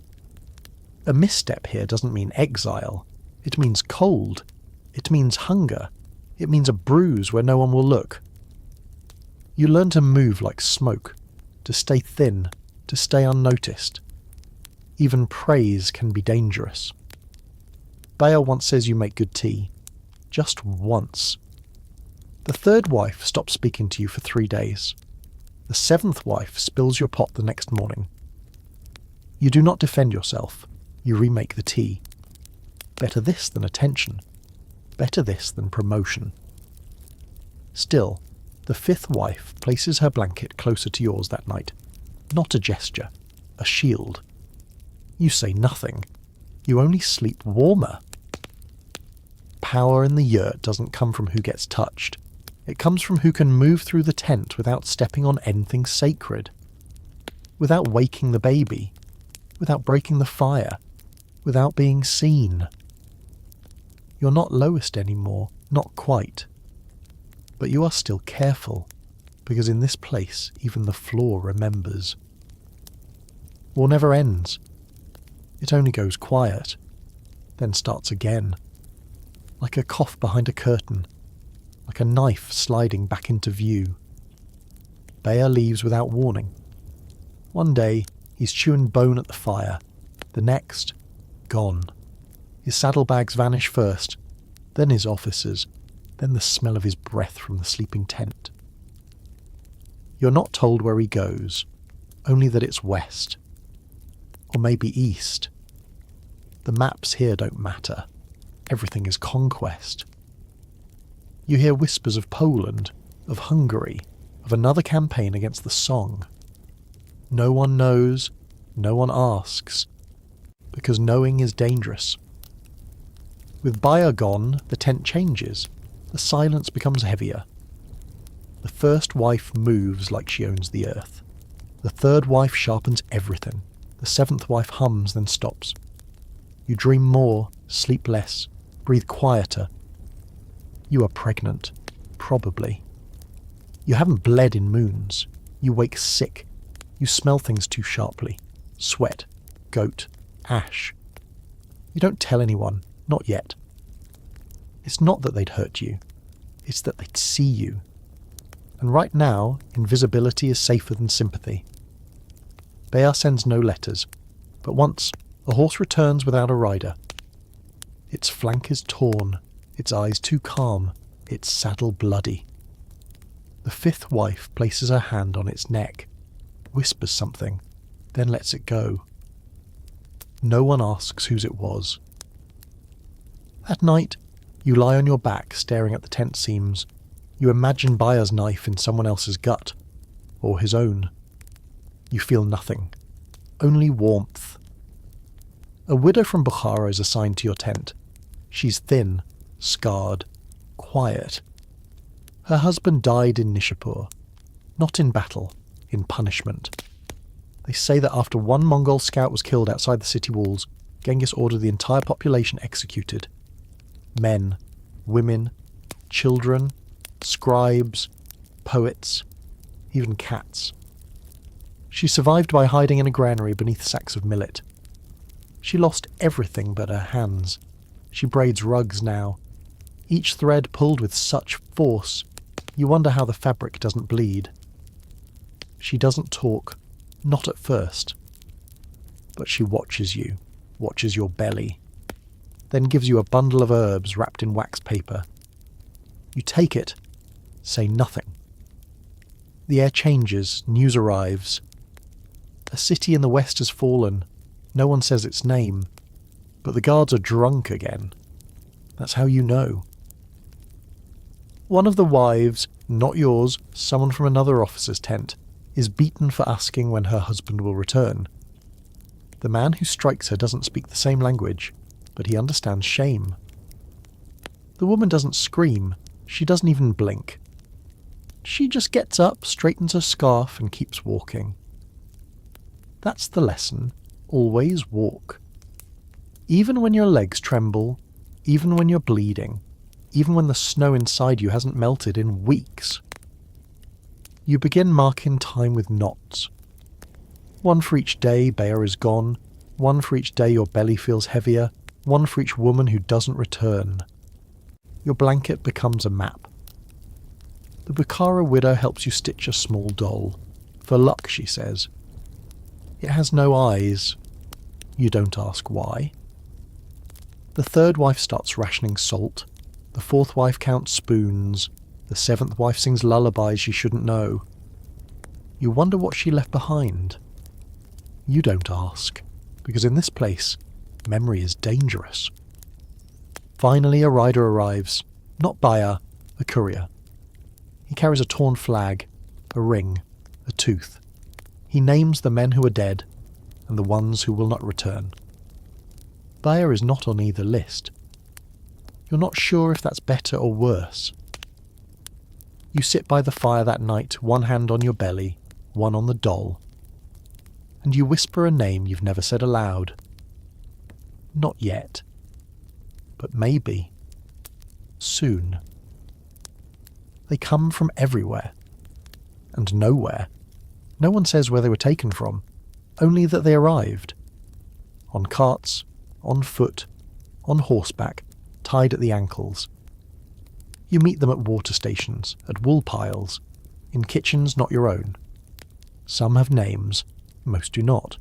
A misstep here doesn't mean exile. It means cold. It means hunger. It means a bruise where no one will look. You learn to move like smoke, to stay thin, to stay unnoticed. Even praise can be dangerous. Bear once says you make good tea. Just once. The third wife stops speaking to you for 3 days. The seventh wife spills your pot the next morning. You do not defend yourself. You remake the tea. Better this than attention. Better this than promotion. Still, the fifth wife places her blanket closer to yours that night. Not a gesture, a shield. You say nothing. You only sleep warmer. Power in the yurt doesn't come from who gets touched. It comes from who can move through the tent without stepping on anything sacred. Without waking the baby. Without breaking the fire. Without being seen. You're not lowest anymore, not quite. But you are still careful, because in this place even the floor remembers. War never ends. It only goes quiet, then starts again. Like a cough behind a curtain, like a knife sliding back into view. Bear leaves without warning. One day, he's chewing bone at the fire. The next, gone. His saddlebags vanish first, then his officers, then the smell of his breath from the sleeping tent. You're not told where he goes, only that it's west. Or maybe east. The maps here don't matter. Everything is conquest. You hear whispers of Poland, of Hungary, of another campaign against the Song. No one knows, no one asks, because knowing is dangerous. With Bayer gone, the tent changes. The silence becomes heavier. The first wife moves like she owns the earth. The third wife sharpens everything. The seventh wife hums, then stops. You dream more, sleep less, breathe quieter. You are pregnant, probably. You haven't bled in moons. You wake sick. You smell things too sharply. Sweat, goat, ash. You don't tell anyone, not yet. It's not that they'd hurt you. It's that they'd see you. And right now, invisibility is safer than sympathy. Bear sends no letters, but once a horse returns without a rider. Its flank is torn, its eyes too calm, its saddle bloody. The fifth wife places her hand on its neck, whispers something, then lets it go. No one asks whose it was. At night, you lie on your back staring at the tent seams. You imagine Bayer's knife in someone else's gut, or his own. You feel nothing, only warmth. A widow from Bukhara is assigned to your tent. She's thin, scarred, quiet. Her husband died in Nishapur, not in battle, in punishment. They say that after one Mongol scout was killed outside the city walls, Genghis ordered the entire population executed. Men, women, children, scribes, poets, even cats. She survived by hiding in a granary beneath sacks of millet. She lost everything but her hands. She braids rugs now, each thread pulled with such force, you wonder how the fabric doesn't bleed. She doesn't talk, not at first. But she watches you, watches your belly, then gives you a bundle of herbs wrapped in wax paper. You take it, say nothing. The air changes, news arrives. A city in the west has fallen. No one says its name, but the guards are drunk again. That's how you know. One of the wives, not yours, someone from another officer's tent, is beaten for asking when her husband will return. The man who strikes her doesn't speak the same language, but he understands shame. The woman doesn't scream. She doesn't even blink. She just gets up, straightens her scarf, and keeps walking. That's the lesson. Always walk. Even when your legs tremble, even when you're bleeding, even when the snow inside you hasn't melted in weeks. You begin marking time with knots. One for each day Bayer is gone, one for each day your belly feels heavier, one for each woman who doesn't return. Your blanket becomes a map. The Bukhara widow helps you stitch a small doll. For luck, she says. It has no eyes. You don't ask why. The third wife starts rationing salt. The fourth wife counts spoons. The seventh wife sings lullabies you shouldn't know. You wonder what she left behind. You don't ask, because in this place, memory is dangerous. Finally, a rider arrives. Not Bayer, a courier. He carries a torn flag, a ring, a tooth. He names the men who are dead and the ones who will not return. Bayer is not on either list. You're not sure if that's better or worse. You sit by the fire that night, one hand on your belly, one on the doll, and you whisper a name you've never said aloud. Not yet, but maybe. Soon. They come from everywhere, and nowhere. No one says where they were taken from, only that they arrived. On carts, on foot, on horseback, tied at the ankles. You meet them at water stations, at wool piles, in kitchens not your own. Some have names, most do not.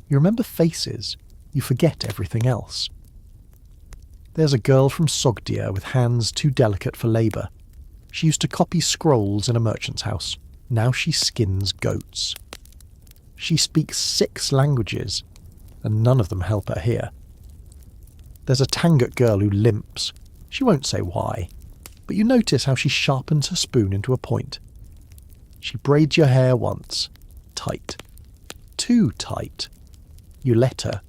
You remember faces, you forget everything else. There's a girl from Sogdia with hands too delicate for labour. She used to copy scrolls in a merchant's house. Now she skins goats. She speaks 6 languages, and none of them help her here. There's a Tangut girl who limps. She won't say why, but you notice how she sharpens her spoon into a point. She braids your hair once. Tight. Too tight. You let her.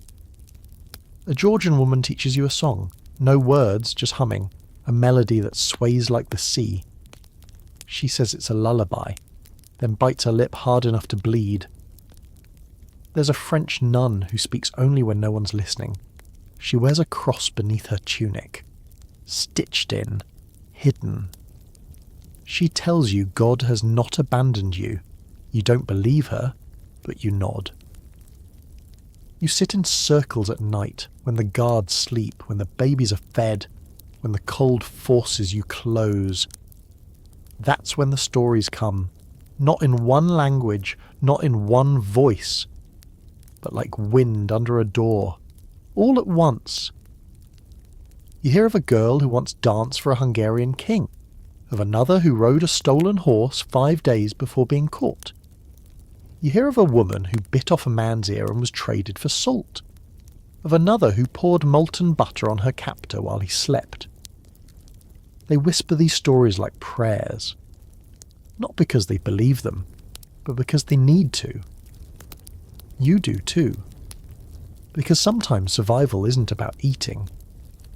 A Georgian woman teaches you a song. No words, just humming. A melody that sways like the sea. She says it's a lullaby, then bites her lip hard enough to bleed. There's a French nun who speaks only when no one's listening. She wears a cross beneath her tunic. Stitched in. Hidden. She tells you God has not abandoned you. You don't believe her, but you nod. You sit in circles at night, when the guards sleep, when the babies are fed, when the cold forces you close. That's when the stories come. Not in one language, not in one voice, but like wind under a door, all at once. You hear of a girl who once danced for a Hungarian king, of another who rode a stolen horse 5 days before being caught. You hear of a woman who bit off a man's ear and was traded for salt, of another who poured molten butter on her captor while he slept. They whisper these stories like prayers, not because they believe them, but because they need to. You do too. Because sometimes survival isn't about eating.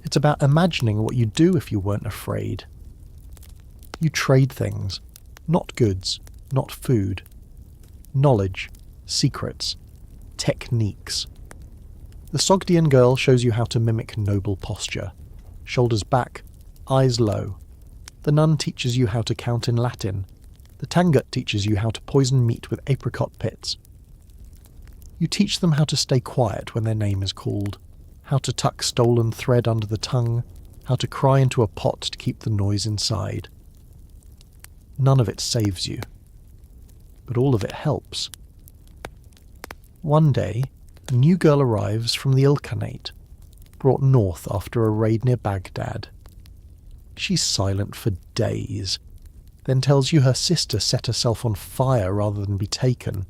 It's about imagining what you'd do if you weren't afraid. You trade things, not goods, not food. Knowledge, secrets, techniques. The Sogdian girl shows you how to mimic noble posture. Shoulders back, eyes low. The nun teaches you how to count in Latin. The Tangut teaches you how to poison meat with apricot pits. You teach them how to stay quiet when their name is called, how to tuck stolen thread under the tongue, how to cry into a pot to keep the noise inside. None of it saves you, but all of it helps. One day, a new girl arrives from the Ilkhanate, brought north after a raid near Baghdad. She's silent for days, then tells you her sister set herself on fire rather than be taken.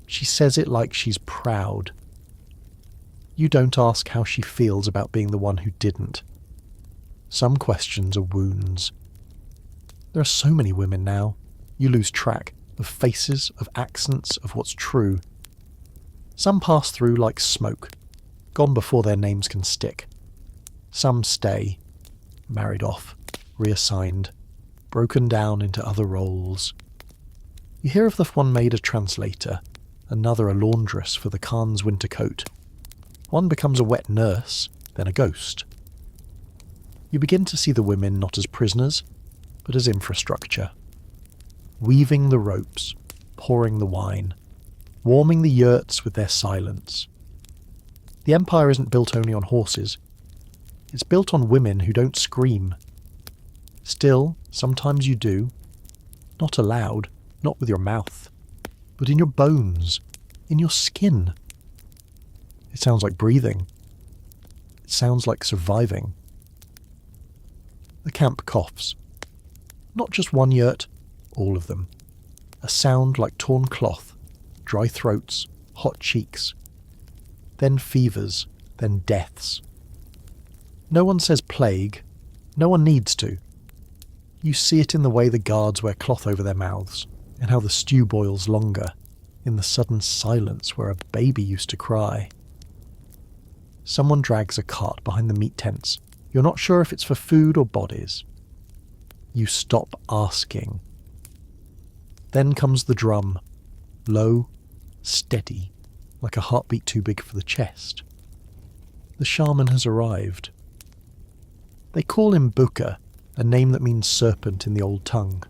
She says it like she's proud. You don't ask how she feels about being the one who didn't. Some questions are wounds. There are so many women now, you lose track of faces, of accents, of what's true. Some pass through like smoke, gone before their names can stick. Some stay, married off, reassigned, broken down into other roles. You hear of the one made a translator, another a laundress for the Khan's winter coat. One becomes a wet nurse, then a ghost. You begin to see the women not as prisoners, but as infrastructure. Weaving the ropes, pouring the wine, warming the yurts with their silence. The empire isn't built only on horses. It's built on women who don't scream. Still, sometimes you do. Not aloud, not with your mouth, but in your bones, in your skin. It sounds like breathing. It sounds like surviving. The camp coughs. Not just one yurt, all of them. A sound like torn cloth, dry throats, hot cheeks. Then fevers, then deaths. No one says plague. No one needs to. You see it in the way the guards wear cloth over their mouths, and how the stew boils longer, in the sudden silence where a baby used to cry. Someone drags a cart behind the meat tents. You're not sure if it's for food or bodies. You stop asking. Then comes the drum, low, steady, like a heartbeat too big for the chest. The shaman has arrived. They call him Buka, a name that means serpent in the old tongue.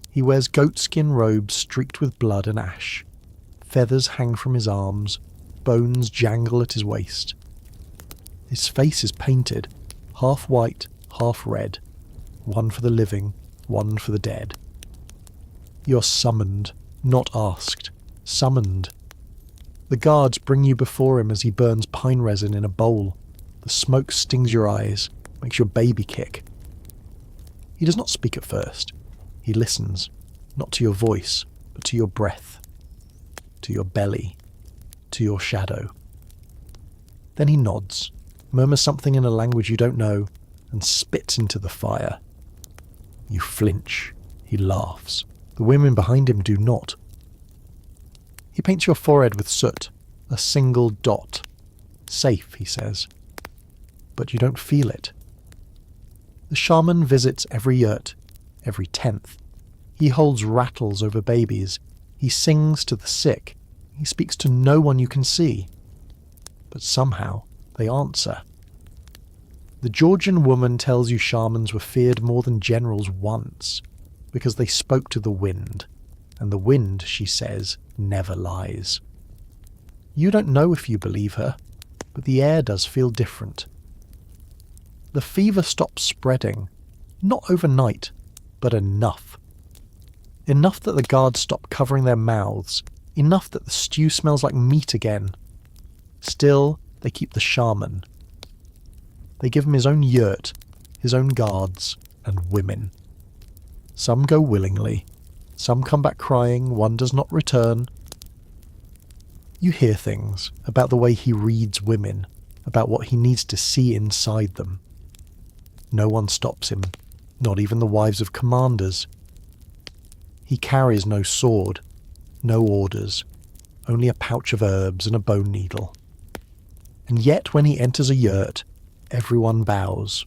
He wears goatskin robes streaked with blood and ash. Feathers hang from his arms, bones jangle at his waist. His face is painted, half white, half red, one for the living, one for the dead. You're summoned, not asked, summoned. The guards bring you before him as he burns pine resin in a bowl. The smoke stings your eyes, makes your baby kick. He does not speak at first. He listens, not to your voice, but to your breath, to your belly, to your shadow. Then he nods, murmurs something in a language you don't know, and spits into the fire. You flinch. He laughs. The women behind him do not. He paints your forehead with soot, a single dot. Safe, he says. But you don't feel it. The shaman visits every yurt, every 10th. He holds rattles over babies. He sings to the sick. He speaks to no one you can see. But somehow they answer. The Georgian woman tells you shamans were feared more than generals once, because they spoke to the wind, and the wind, she says, never lies. You don't know if you believe her, but the air does feel different. The fever stops spreading, not overnight, but enough. Enough that the guards stop covering their mouths, enough that the stew smells like meat again. Still, they keep the shaman. They give him his own yurt, his own guards, and women. Some go willingly, some come back crying, one does not return. You hear things about the way he reads women, about what he needs to see inside them. No one stops him, not even the wives of commanders. He carries no sword, no orders, only a pouch of herbs and a bone needle. And yet when he enters a yurt, everyone bows.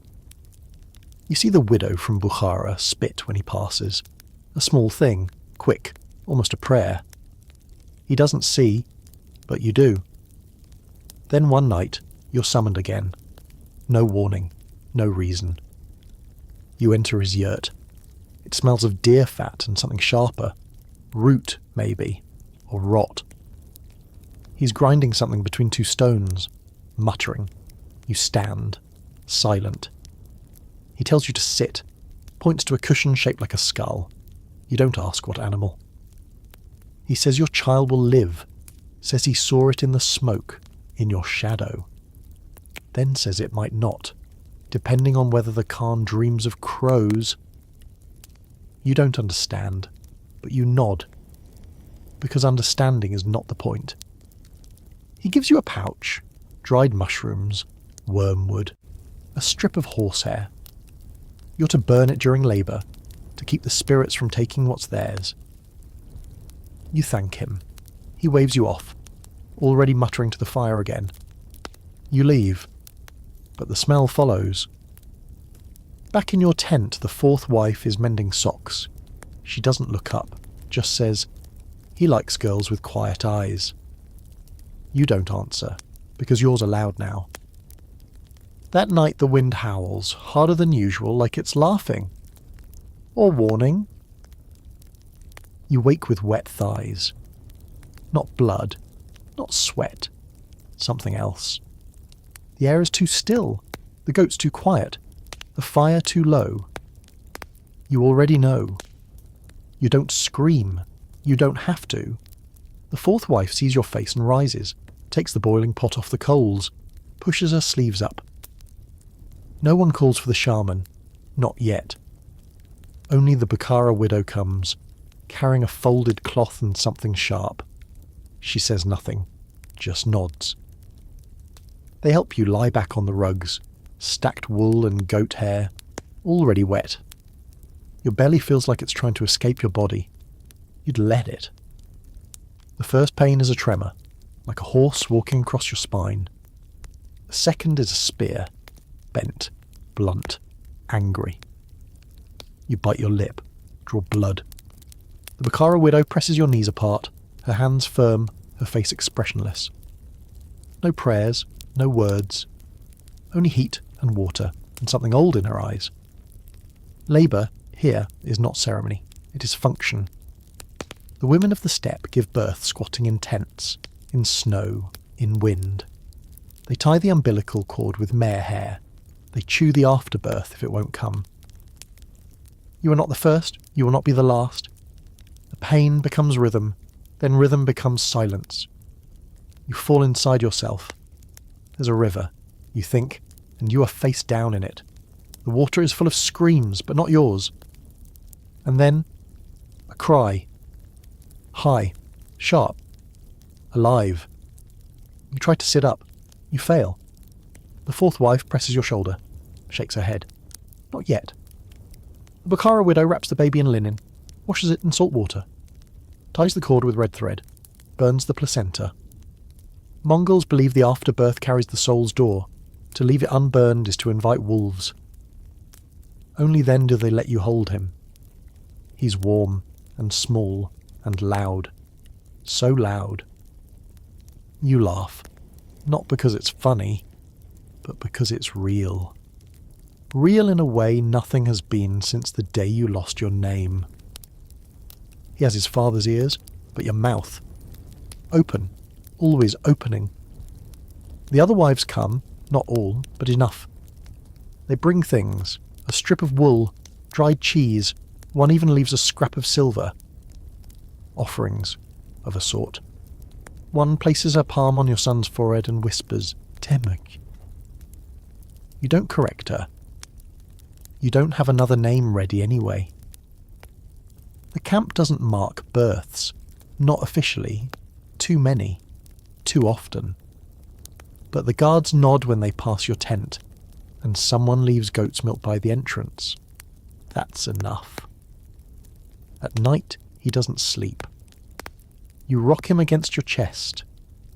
You see the widow from Bukhara spit when he passes. A small thing, quick, almost a prayer. He doesn't see, but you do. Then one night, you're summoned again. No warning, no reason. You enter his yurt. It smells of deer fat and something sharper. Root, maybe, or rot. He's grinding something between two stones, muttering. You stand, silent. He tells you to sit, points to a cushion shaped like a skull. You don't ask what animal. He says your child will live, says he saw it in the smoke, in your shadow. Then says it might not, depending on whether the Khan dreams of crows. You don't understand, but you nod, because understanding is not the point. He gives you a pouch, dried mushrooms, wormwood, a strip of horsehair. You're to burn it during labour, to keep the spirits from taking what's theirs. You thank him. He waves you off, already muttering to the fire again. You leave, but the smell follows. Back in your tent, the fourth wife is mending socks. She doesn't look up, just says, "He likes girls with quiet eyes." You don't answer, because yours are loud now. That night the wind howls, harder than usual, like it's laughing. Or warning. You wake with wet thighs. Not blood, not sweat, something else. The air is too still, the goat's too quiet, the fire too low. You already know. You don't scream. You don't have to. The fourth wife sees your face and rises, takes the boiling pot off the coals, pushes her sleeves up. No one calls for the shaman. Not yet. Only the Bukhara widow comes, carrying a folded cloth and something sharp. She says nothing, just nods. They help you lie back on the rugs, stacked wool and goat hair, already wet. Your belly feels like it's trying to escape your body. You'd let it. The first pain is a tremor, like a horse walking across your spine. The second is a spear, bent, blunt, angry. You bite your lip, draw blood. The Bukhara widow presses your knees apart, her hands firm, her face expressionless. No prayers, no words, only heat and water and something old in her eyes. Labour, here, is not ceremony, it is function. The women of the steppe give birth squatting in tents, in snow, in wind. They tie the umbilical cord with mare hair. They chew the afterbirth if it won't come. You are not the first, you will not be the last. The pain becomes rhythm, then rhythm becomes silence. You fall inside yourself. There's a river, you think, and you are face down in it. The water is full of screams, but not yours. And then, a cry. High, sharp, alive. You try to sit up. You fail. The fourth wife presses your shoulder, shakes her head. Not yet. The Bukhara widow wraps the baby in linen, washes it in salt water, ties the cord with red thread, burns the placenta. Mongols believe the afterbirth carries the soul's door. To leave it unburned is to invite wolves. Only then do they let you hold him. He's warm and small and loud. So loud. You laugh. Not because it's funny, but because it's real. Real in a way nothing has been since the day you lost your name. He has his father's ears, but your mouth. Open. Always opening. The other wives come, not all, but enough. They bring things, a strip of wool, dried cheese, one even leaves a scrap of silver. Offerings, of a sort. One places her palm on your son's forehead and whispers, "Temuk." You don't correct her. You don't have another name ready anyway. The camp doesn't mark births, not officially, too many. Too often. But the guards nod when they pass your tent, and someone leaves goat's milk by the entrance. That's enough. At night, he doesn't sleep. You rock him against your chest,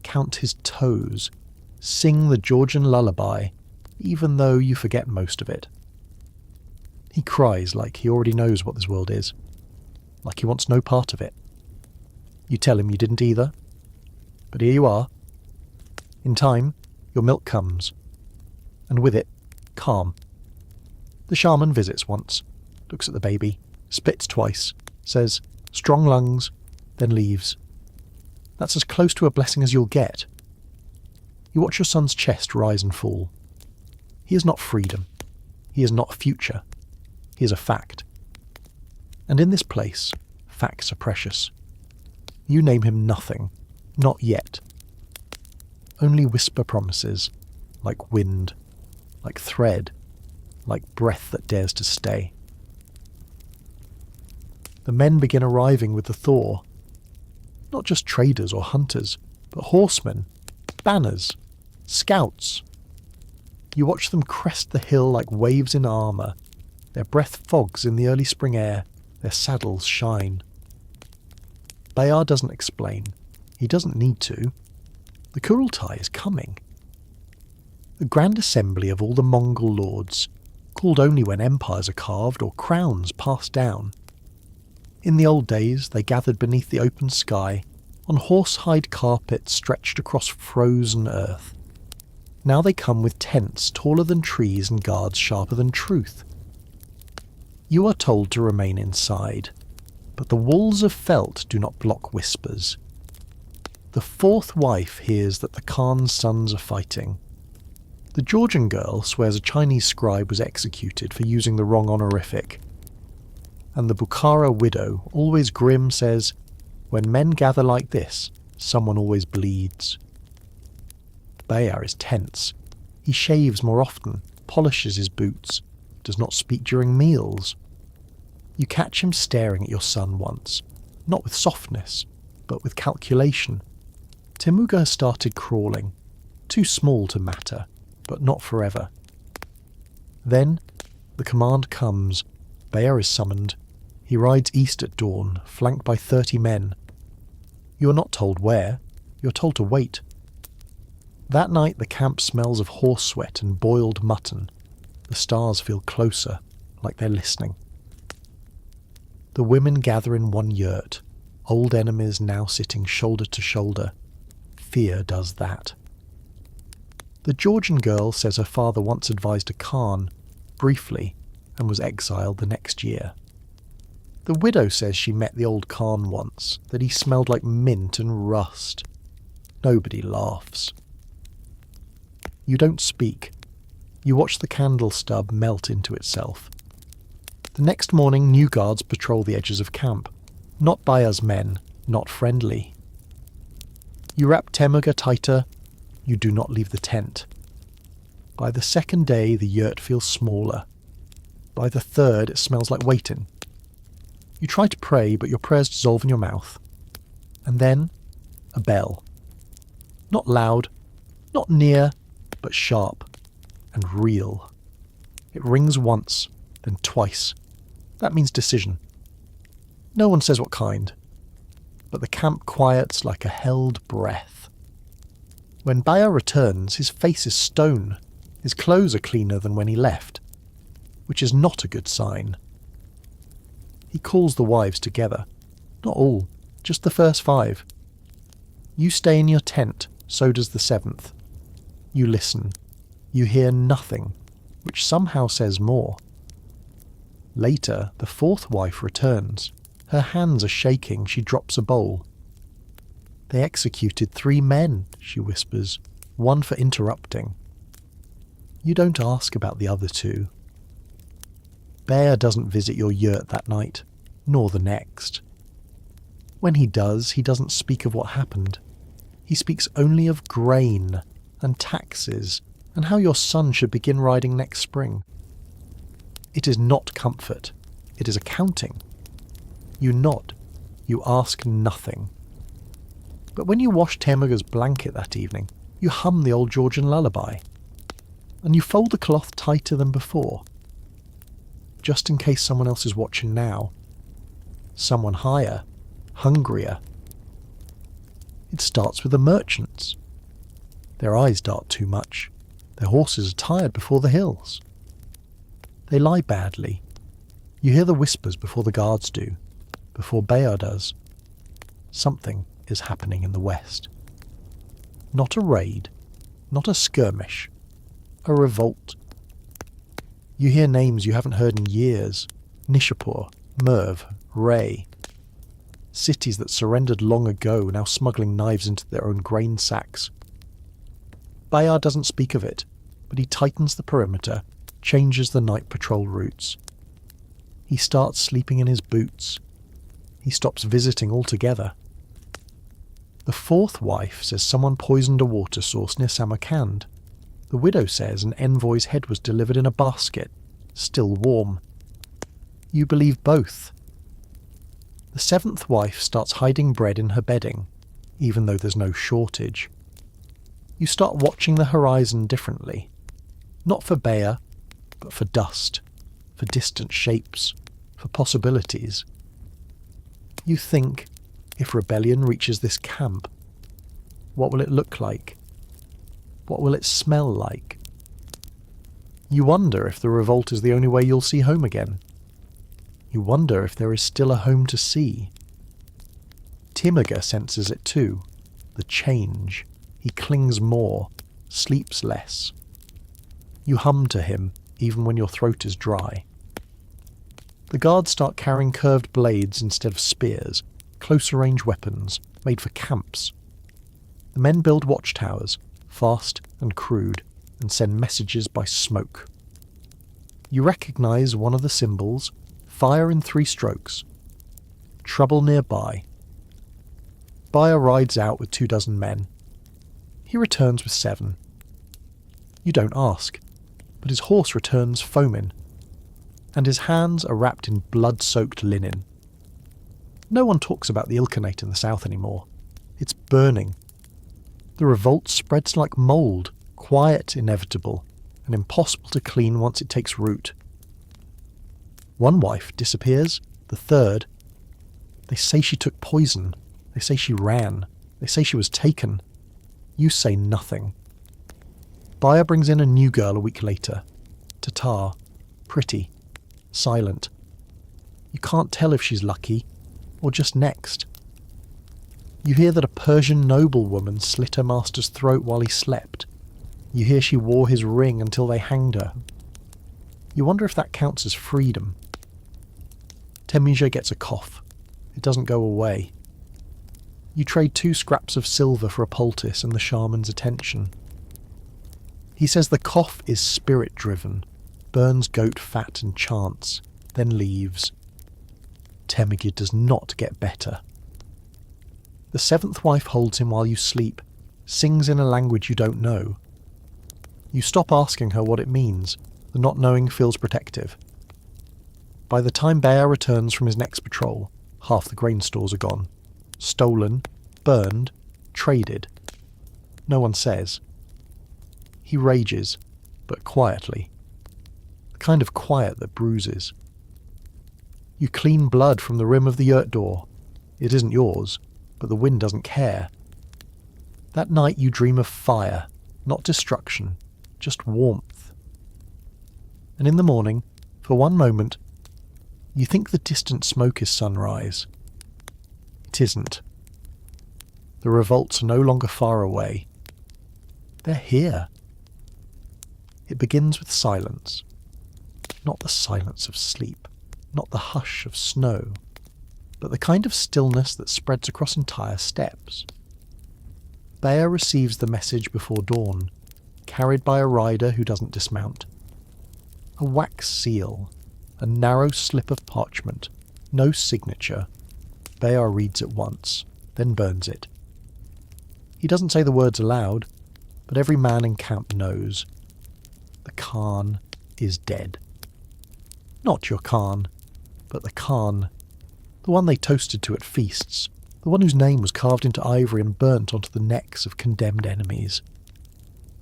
count his toes, sing the Georgian lullaby, even though you forget most of it. He cries like he already knows what this world is, like he wants no part of it. You tell him you didn't either. But here you are. In time, your milk comes. And with it, calm. The shaman visits once, looks at the baby, spits twice, says, "Strong lungs," then leaves. That's as close to a blessing as you'll get. You watch your son's chest rise and fall. He is not freedom. He is not future. He is a fact. And in this place, facts are precious. You name him nothing. Not yet. Only whisper promises, like wind, like thread, like breath that dares to stay. The men begin arriving with the thaw. Not just traders or hunters, but horsemen, banners, scouts. You watch them crest the hill like waves in armour. Their breath fogs in the early spring air, their saddles shine. Bayar doesn't explain. He doesn't need to. The Kurultai is coming. A grand assembly of all the Mongol lords, called only when empires are carved or crowns passed down. In the old days, they gathered beneath the open sky, on horsehide carpets stretched across frozen earth. Now they come with tents taller than trees and guards sharper than truth. You are told to remain inside, but the walls of felt do not block whispers. The fourth wife hears that the Khan's sons are fighting. The Georgian girl swears a Chinese scribe was executed for using the wrong honorific. And the Bukhara widow, always grim, says, "When men gather like this, someone always bleeds." Bayar is tense. He shaves more often, polishes his boots, does not speak during meals. You catch him staring at your son once, not with softness, but with calculation. Temuga has started crawling, too small to matter, but not forever. Then the command comes. Bayar is summoned. He rides east at dawn, flanked by 30 men. You are not told where. You are told to wait. That night the camp smells of horse sweat and boiled mutton. The stars feel closer, like they're listening. The women gather in one yurt, old enemies now sitting shoulder to shoulder. Fear does that. The Georgian girl says her father once advised a Khan, briefly, and was exiled the next year. The widow says she met the old Khan once, that he smelled like mint and rust. Nobody laughs. You don't speak. You watch the candle stub melt into itself. The next morning, new guards patrol the edges of camp. Not Bayar's men, not friendly. You wrap Temuga tighter. You do not leave the tent. By the second day, the yurt feels smaller. By the third, it smells like waiting. You try to pray, but your prayers dissolve in your mouth. And then, a bell. Not loud, not near, but sharp and real. It rings once, then twice. That means decision. No one says what kind, but the camp quiets like a held breath. When Bayar returns, his face is stone. His clothes are cleaner than when he left, which is not a good sign. He calls the wives together. Not all, just the first 5. You stay in your tent, so does the 7th. You listen. You hear nothing, which somehow says more. Later, the 4th wife returns. Her hands are shaking, she drops a bowl. "They executed 3 men, she whispers, 1 for interrupting." You don't ask about the other 2. Bayar doesn't visit your yurt that night, nor the next. When he does, he doesn't speak of what happened. He speaks only of grain and taxes and how your son should begin riding next spring. It is not comfort. It is accounting. You nod. You ask nothing. But when you wash Temuga's blanket that evening, you hum the old Georgian lullaby. And you fold the cloth tighter than before. Just in case someone else is watching now. Someone higher, hungrier. It starts with the merchants. Their eyes dart too much. Their horses are tired before the hills. They lie badly. You hear the whispers before the guards do, before Bayar does. Something is happening in the west. Not a raid, not a skirmish, a revolt. You hear names you haven't heard in years. Nishapur, Merv, Ray. Cities that surrendered long ago, now smuggling knives into their own grain sacks. Bayar doesn't speak of it, but he tightens the perimeter, changes the night patrol routes. He starts sleeping in his boots. He stops visiting altogether. The 4th wife says someone poisoned a water source near Samarkand. The widow says an envoy's head was delivered in a basket, still warm. You believe both. The 7th wife starts hiding bread in her bedding, even though there's no shortage. You start watching the horizon differently. Not for Bayar, but for dust, for distant shapes, for possibilities. You think, if rebellion reaches this camp, what will it look like? What will it smell like? You wonder if the revolt is the only way you'll see home again. You wonder if there is still a home to see. Timoga senses it too, the change. He clings more, sleeps less. You hum to him, even when your throat is dry. The guards start carrying curved blades instead of spears, closer-range weapons, made for camps. The men build watchtowers, fast and crude, and send messages by smoke. You recognise one of the symbols, fire in 3 strokes. Trouble nearby. Baya rides out with 24 men. He returns with 7. You don't ask, but his horse returns foaming, and his hands are wrapped in blood-soaked linen. No one talks about the Ilkhanate in the south anymore. It's burning. The revolt spreads like mould, quiet, inevitable, and impossible to clean once it takes root. One wife disappears, the third. They say she took poison. They say she ran. They say she was taken. You say nothing. Baya brings in a new girl a week later. Tatar. Pretty. Silent. You can't tell if she's lucky, or just next. You hear that a Persian noblewoman slit her master's throat while he slept. You hear she wore his ring until they hanged her. You wonder if that counts as freedom. Temujin gets a cough. It doesn't go away. You trade 2 scraps of silver for a poultice and the shaman's attention. He says the cough is spirit-driven, burns goat fat and chants, then leaves. Temujin does not get better. The 7th wife holds him while you sleep, sings in a language you don't know. You stop asking her what it means. The not knowing feels protective. By the time Baya returns from his next patrol, half the grain stores are gone. Stolen, burned, traded. No one says. He rages, but quietly. The kind of quiet that bruises. You clean blood from the rim of the yurt door. It isn't yours, but the wind doesn't care. That night you dream of fire, not destruction, just warmth. And in the morning, for one moment, you think the distant smoke is sunrise. It isn't. The revolts are no longer far away. They're here. It begins with silence. Not the silence of sleep, not the hush of snow, but the kind of stillness that spreads across entire steppes. Baya receives the message before dawn, carried by a rider who doesn't dismount. A wax seal, a narrow slip of parchment, no signature. Baya reads it once, then burns it. He doesn't say the words aloud, but every man in camp knows. The Khan is dead. Not your Khan, but the Khan, the one they toasted to at feasts, the one whose name was carved into ivory and burnt onto the necks of condemned enemies.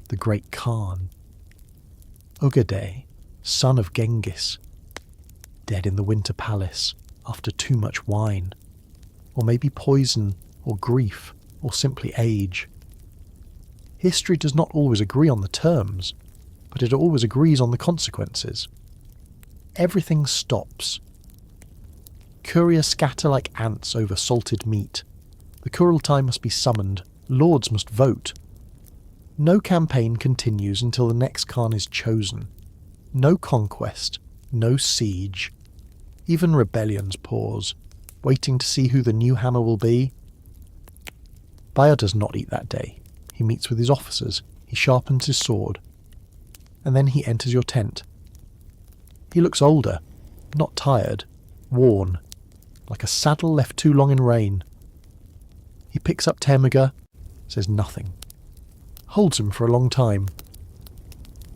The great Khan. Ugadei, son of Genghis, dead in the winter palace after too much wine, or maybe poison, or grief, or simply age. History does not always agree on the terms, but it always agrees on the consequences. Everything stops. Couriers scatter like ants over salted meat. The Kurultai must be summoned. Lords must vote. No campaign continues until the next Khan is chosen. No conquest. No siege. Even rebellions pause, waiting to see who the new hammer will be. Baya does not eat that day. He meets with his officers. He sharpens his sword. And then he enters your tent. He looks older, not tired, worn, like a saddle left too long in rain. He picks up Temujin, says nothing, holds him for a long time.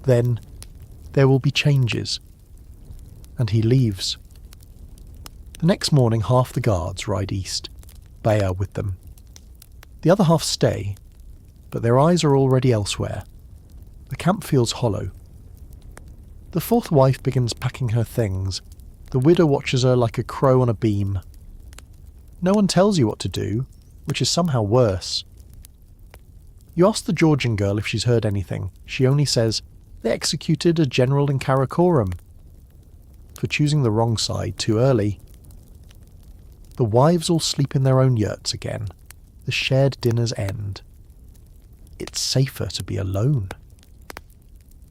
Then there will be changes, and he leaves. The next morning half the guards ride east, Baya with them. The other half stay, but their eyes are already elsewhere. The camp feels hollow. The 4th wife begins packing her things. The widow watches her like a crow on a beam. No one tells you what to do, which is somehow worse. You ask the Georgian girl if she's heard anything. She only says, They executed a general in Karakoram for choosing the wrong side too early. The wives all sleep in their own yurts again. The shared dinners end. It's safer to be alone.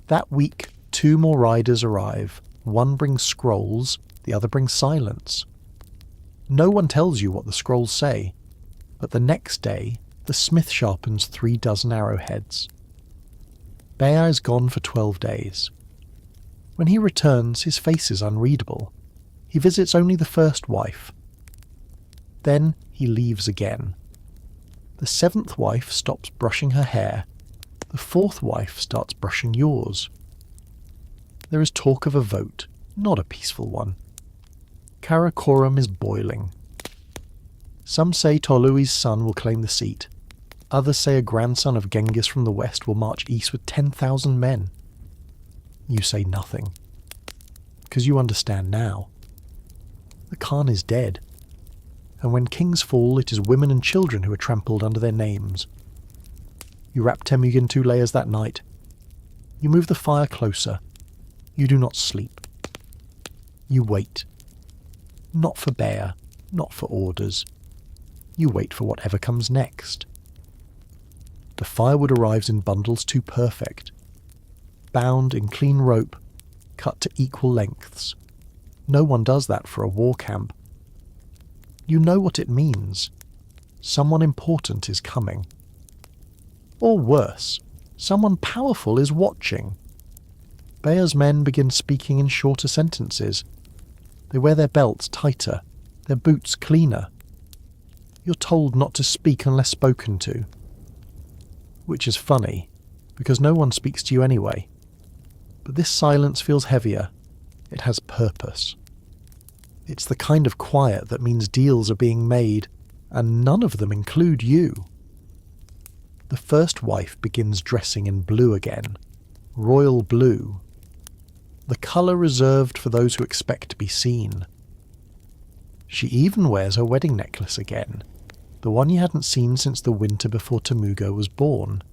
That week, 2 more riders arrive. One brings scrolls, the other brings silence. No one tells you what the scrolls say, but the next day, the smith sharpens 3 dozen arrowheads. Bear is gone for 12 days. When he returns, his face is unreadable. He visits only the first wife. Then he leaves again. The 7th wife stops brushing her hair. The 4th wife starts brushing yours. There is talk of a vote, not a peaceful one. Karakoram is boiling. Some say Tolui's son will claim the seat. Others say a grandson of Genghis from the west will march east with 10,000 men. You say nothing, because you understand now. The Khan is dead, and when kings fall, it is women and children who are trampled under their names. You wrap Temujin in 2 layers that night. You move the fire closer. You do not sleep. You wait. Not for Bear, not for orders. You wait for whatever comes next. The firewood arrives in bundles too perfect, bound in clean rope, cut to equal lengths. No one does that for a war camp. You know what it means. Someone important is coming. Or worse, someone powerful is watching. Bear's men begin speaking in shorter sentences. They wear their belts tighter, their boots cleaner. You're told not to speak unless spoken to. Which is funny, because no one speaks to you anyway. But this silence feels heavier. It has purpose. It's the kind of quiet that means deals are being made, and none of them include you. The first wife begins dressing in blue again. Royal blue. The colour reserved for those who expect to be seen. She even wears her wedding necklace again, the one you hadn't seen since the winter before Temuga was born.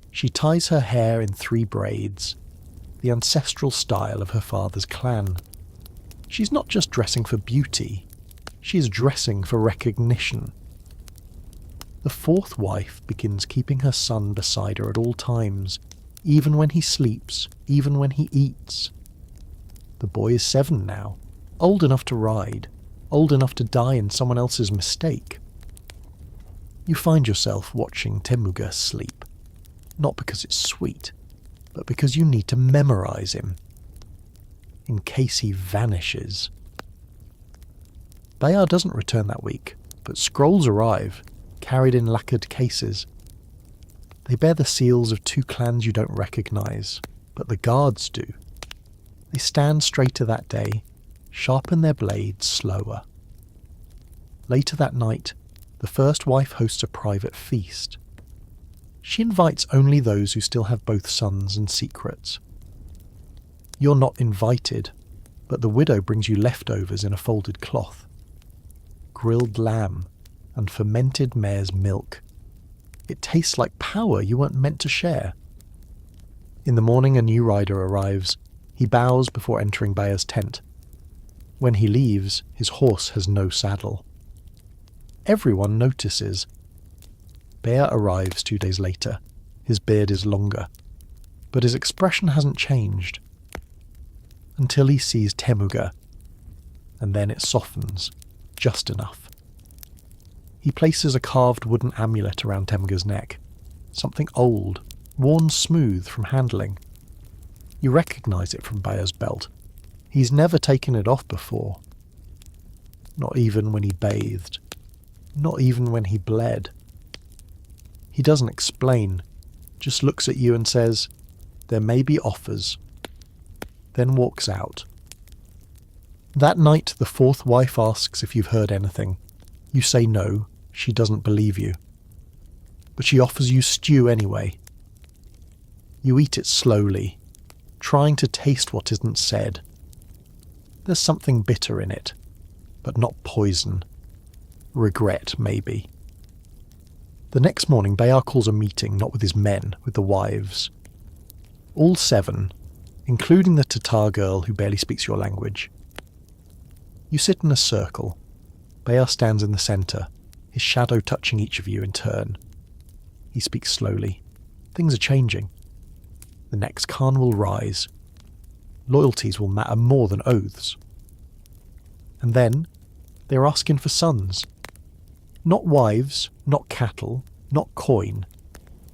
She ties her hair in 3 braids, the ancestral style of her father's clan. She's not just dressing for beauty, she's dressing for recognition. The 4th wife begins keeping her son beside her at all times, even when he sleeps, even when he eats. The boy is 7 now, old enough to ride, old enough to die in someone else's mistake. You find yourself watching Temuga sleep, not because it's sweet, but because you need to memorize him, in case he vanishes. Bayar doesn't return that week, but scrolls arrive, carried in lacquered cases. They bear the seals of 2 clans you don't recognize, but the guards do. They stand straighter that day, sharpen their blades slower. Later that night, the first wife hosts a private feast. She invites only those who still have both sons and secrets. You're not invited, but the widow brings you leftovers in a folded cloth. Grilled lamb and fermented mare's milk. It tastes like power you weren't meant to share. In the morning a new rider arrives. He bows before entering Bayar's tent. When he leaves, his horse has no saddle. Everyone notices. Bayar arrives 2 days later. His beard is longer, but his expression hasn't changed. Until he sees Temuga, and then it softens, just enough. He places a carved wooden amulet around Temuga's neck, something old, worn smooth from handling. You recognise it from Bayar's belt. He's never taken it off before. Not even when he bathed. Not even when he bled. He doesn't explain, just looks at you and says, "There may be offers," then walks out. That night the 4th wife asks if you've heard anything. You say no, she doesn't believe you. But she offers you stew anyway. You eat it slowly, trying to taste what isn't said. There's something bitter in it, but not poison. Regret, maybe. The next morning Bayar calls a meeting, not with his men, with the wives. All 7, including the Tatar girl who barely speaks your language. You sit in a circle. Bayar stands in the centre, his shadow touching each of you in turn. He speaks slowly. Things are changing. The next Khan will rise. Loyalties will matter more than oaths. And then, they're asking for sons. Not wives, not cattle, not coin.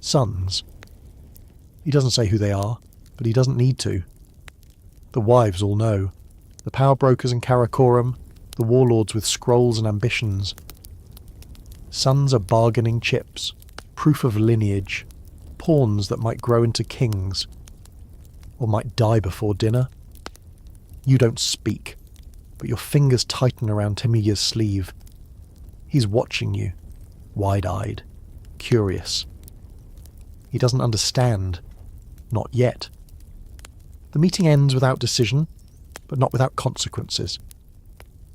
Sons. He doesn't say who they are, but he doesn't need to. The wives all know. The power brokers in Karakoram, the warlords with scrolls and ambitions. Sons are bargaining chips, proof of lineage, pawns that might grow into kings, or might die before dinner. You don't speak, but your fingers tighten around Temüge's sleeve. He's watching you, wide-eyed, curious. He doesn't understand. Not yet. The meeting ends without decision, but not without consequences.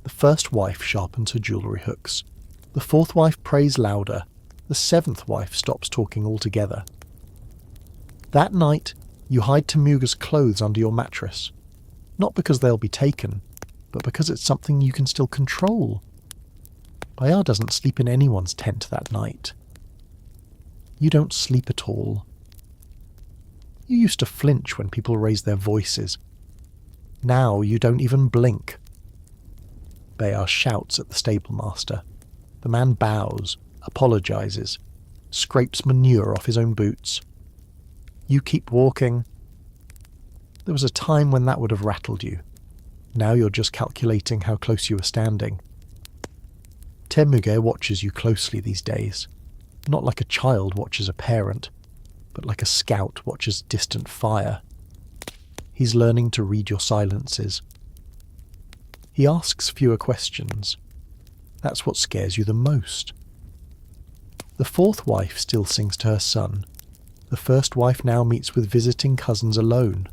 The first wife sharpens her jewellery hooks. The 4th wife prays louder. The 7th wife stops talking altogether. That night, you hide Temüge's clothes under your mattress. Not because they'll be taken, but because it's something you can still control. Bayar doesn't sleep in anyone's tent that night. You don't sleep at all. You used to flinch when people raised their voices. Now you don't even blink. Bayar shouts at the stablemaster. The man bows, apologises, scrapes manure off his own boots. You keep walking. There was a time when that would have rattled you. Now you're just calculating how close you are standing. Temüge watches you closely these days, not like a child watches a parent, but like a scout watches distant fire. He's learning to read your silences. He asks fewer questions. That's what scares you the most. The 4th wife still sings to her son. The 1st wife now meets with visiting cousins alone.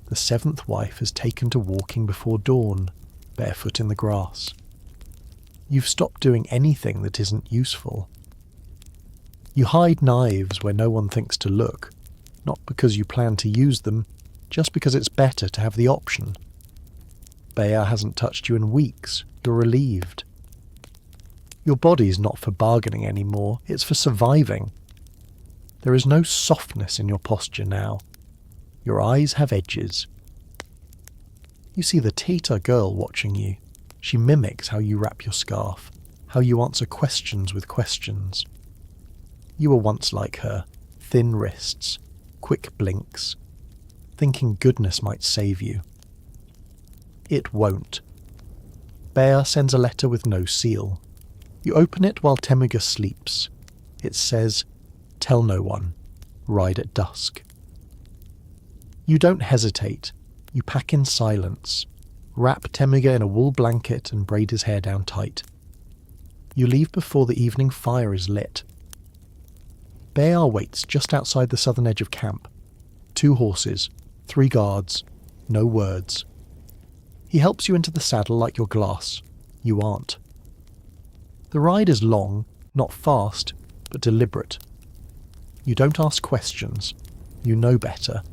The 7th wife has taken to walking before dawn, barefoot in the grass. You've stopped doing anything that isn't useful. You hide knives where no one thinks to look, not because you plan to use them, just because it's better to have the option. Bayar hasn't touched you in weeks. You're relieved. Your body's not for bargaining anymore, it's for surviving. There is no softness in your posture now. Your eyes have edges. You see the Tatar girl watching you. She mimics how you wrap your scarf, how you answer questions with questions. You were once like her, thin wrists, quick blinks, thinking goodness might save you. It won't. Bayar sends a letter with no seal. You open it while Temüge sleeps. It says, "Tell no one. Ride at dusk." You don't hesitate. You pack in silence. Wrap Temüge in a wool blanket and braid his hair down tight. You leave before the evening fire is lit. Bayar waits just outside the southern edge of camp. 2 horses, 3 guards, no words. He helps you into the saddle like your glass. You aren't. The ride is long, not fast, but deliberate. You don't ask questions. You know better.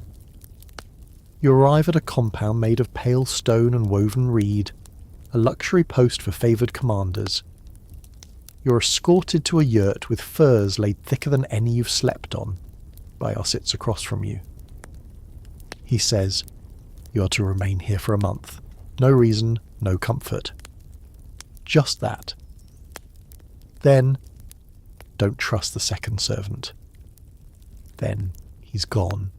You arrive at a compound made of pale stone and woven reed, a luxury post for favoured commanders. You're escorted to a yurt with furs laid thicker than any you've slept on. Bayar sits across from you. He says, "You're to remain here for a month. No reason, no comfort. Just that. Then, don't trust the second servant." Then he's gone.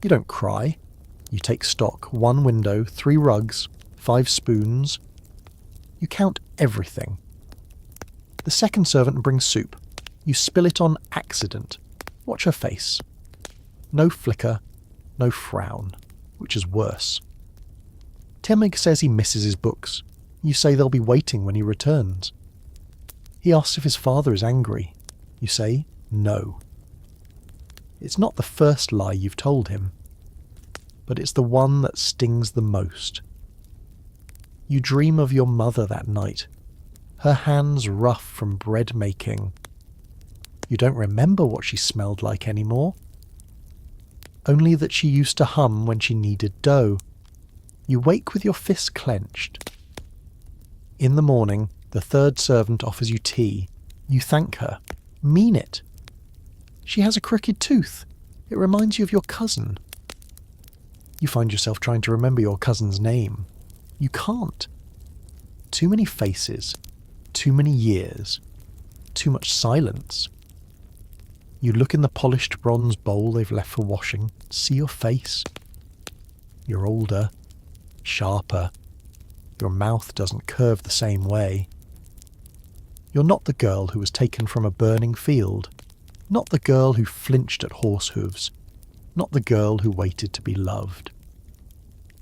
You don't cry. You take stock. 1 window, 3 rugs, 5 spoons. You count everything. The second servant brings soup. You spill it on accident. Watch her face. No flicker, no frown, which is worse. Temüge says he misses his books. You say they'll be waiting when he returns. He asks if his father is angry. You say no. It's not the first lie you've told him, but it's the one that stings the most. You dream of your mother that night, her hands rough from bread making. You don't remember what she smelled like anymore. only that she used to hum when she needed dough. You wake with your fists clenched. In the morning, the third servant offers you tea. You thank her. Mean it. She has a crooked tooth. It reminds you of your cousin. You find yourself trying to remember your cousin's name. You can't. Too many faces. Too many years. Too much silence. You look in the polished bronze bowl they've left for washing, see your face. You're older, sharper. Your mouth doesn't curve the same way. You're not the girl who was taken from a burning field, not the girl who flinched at horse hooves, not the girl who waited to be loved.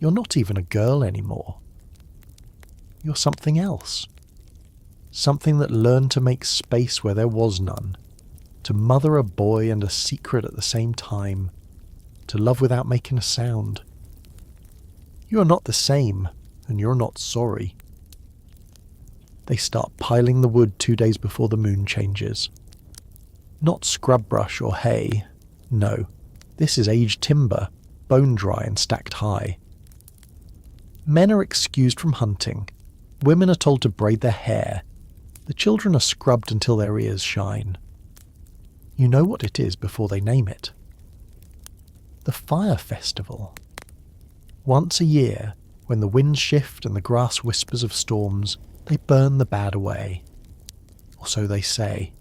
You're not even a girl anymore. You're something else. Something that learned to make space where there was none, to mother a boy and a secret at the same time, to love without making a sound. You are not the same, and you're not sorry. They start piling the wood 2 days before the moon changes. Not scrub brush or hay. No, this is aged timber, bone dry and stacked high. Men are excused from hunting. Women are told to braid their hair. The children are scrubbed until their ears shine. You know what it is before they name it. The fire festival. Once a year, when the winds shift and the grass whispers of storms, they burn the bad away. Or so they say.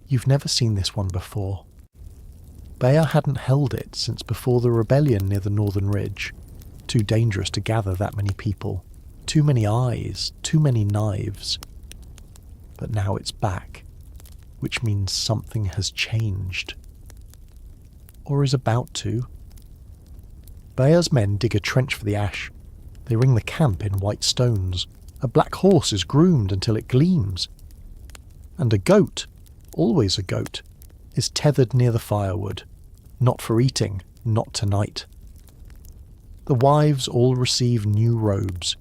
You've never seen this one before. Bayah hadn't held it since before the rebellion near the northern ridge. Too dangerous to gather that many people. Too many eyes, too many knives. But now it's back, which means something has changed. Or is about to. Bayah's men dig a trench for the ash. They ring the camp in white stones. A black horse is groomed until it gleams. And a goat, always a goat, is tethered near the firewood. Not for eating, not tonight. The wives all receive new robes.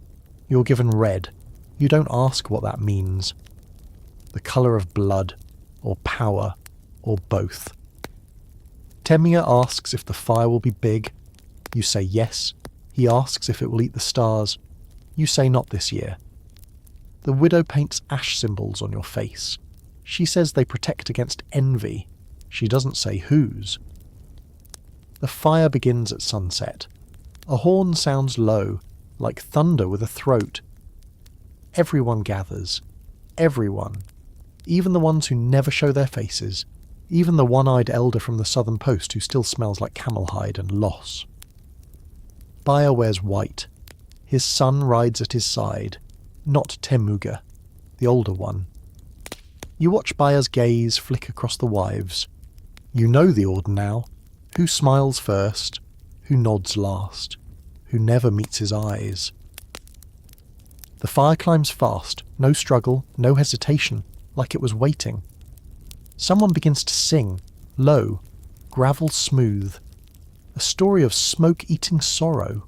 You're given red. You don't ask what that means. The colour of blood, or power, or both. Temir asks if the fire will be big. You say yes. He asks if it will eat the stars. You say not this year. The widow paints ash symbols on your face. She says they protect against envy. She doesn't say whose. The fire begins at sunset. A horn sounds low, like thunder with a throat. Everyone gathers. Everyone. Even the ones who never show their faces. Even the one-eyed elder from the southern post who still smells like camel hide and loss. Bayah wears white. His son rides at his side. Not Temuga, the older one. You watch Bayah's gaze flick across the wives. You know the order now. Who smiles first? Who nods last? Who never meets his eyes? The fire climbs fast. No struggle, no hesitation, like it was waiting. Someone begins to sing, low, gravel smooth. A story of smoke-eating sorrow.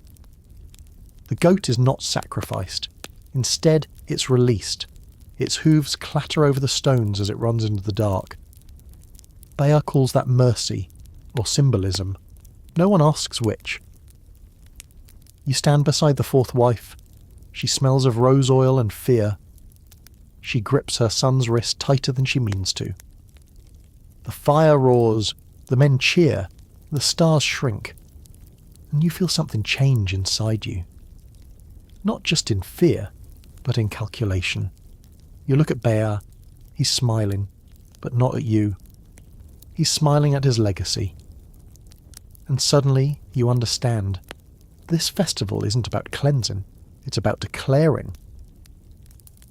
The goat is not sacrificed. Instead, it's released. Its hooves clatter over the stones as it runs into the dark. Bayah calls that mercy, or symbolism. No one asks which. You stand beside the fourth wife. She smells of rose oil and fear. She grips her son's wrist tighter than she means to. The fire roars, the men cheer, the stars shrink, and you feel something change inside you. Not just in fear, but in calculation. You look at Bayah. He's smiling, but not at you. He's smiling at his legacy. And suddenly you understand. This festival isn't about cleansing, it's about declaring.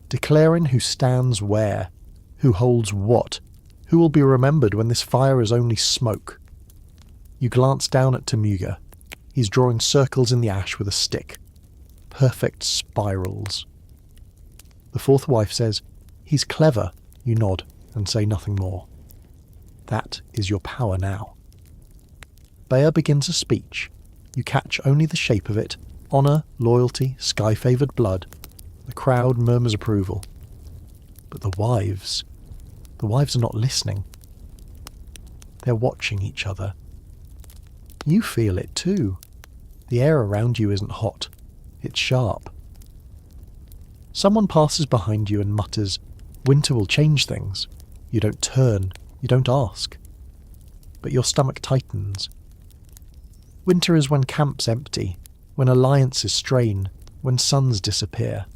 Declaring who stands where, who holds what, who will be remembered when this fire is only smoke. You glance down at Temuga. He's drawing circles in the ash with a stick. Perfect spirals. The fourth wife says, "He's clever." You nod and say nothing more. That is your power now. Bayah begins a speech. You catch only the shape of it. Honour, loyalty, sky-favoured blood. The crowd murmurs approval. But the wives are not listening. They're watching each other. You feel it too. The air around you isn't hot, it's sharp. Someone passes behind you and mutters, "Winter will change things." You don't turn, you don't ask. But your stomach tightens. Winter is when camps empty, when alliances strain, when suns disappear.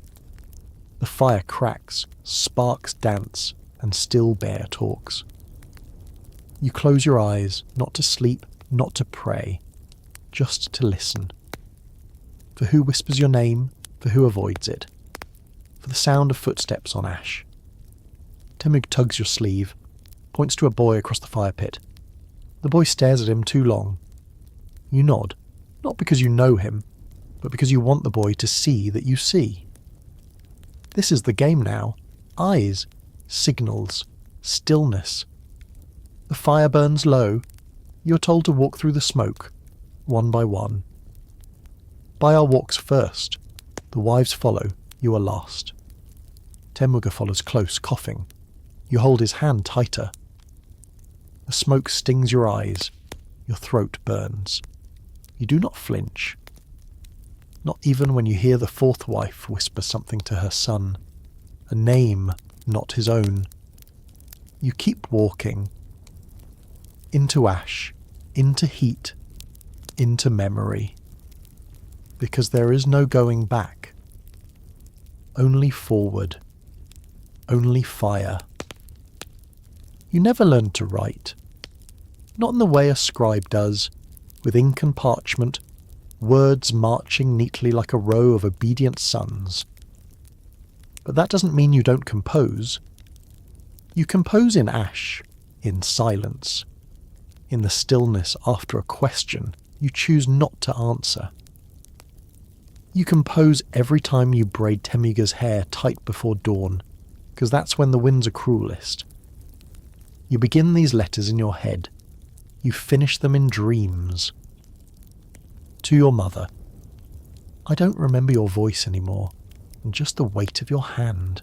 The fire cracks, sparks dance, and still bear talks. You close your eyes, not to sleep, not to pray, just to listen. For who whispers your name, for who avoids it. For the sound of footsteps on ash. Temug tugs your sleeve, points to a boy across the fire pit. The boy stares at him too long. You nod, not because you know him, but because you want the boy to see that you see. This is the game now. Eyes, signals, stillness. The fire burns low. You're told to walk through the smoke, one by one. Bayar walks first. The wives follow. You are last. Temuga follows close, coughing. You hold his hand tighter. The smoke stings your eyes. Your throat burns. You do not flinch. Not even when you hear the fourth wife whisper something to her son, a name not his own. You keep walking. Into ash, into heat, into memory. Because there is no going back. Only forward. Only fire. You never learned to write. Not in the way a scribe does, with ink and parchment, words marching neatly like a row of obedient sons. But that doesn't mean you don't compose. You compose in ash, in silence, in the stillness after a question you choose not to answer. You compose every time you braid Temuga's hair tight before dawn, because that's when the winds are cruelest. You begin these letters in your head. You finish them in dreams. To your mother. I don't remember your voice anymore, and just the weight of your hand.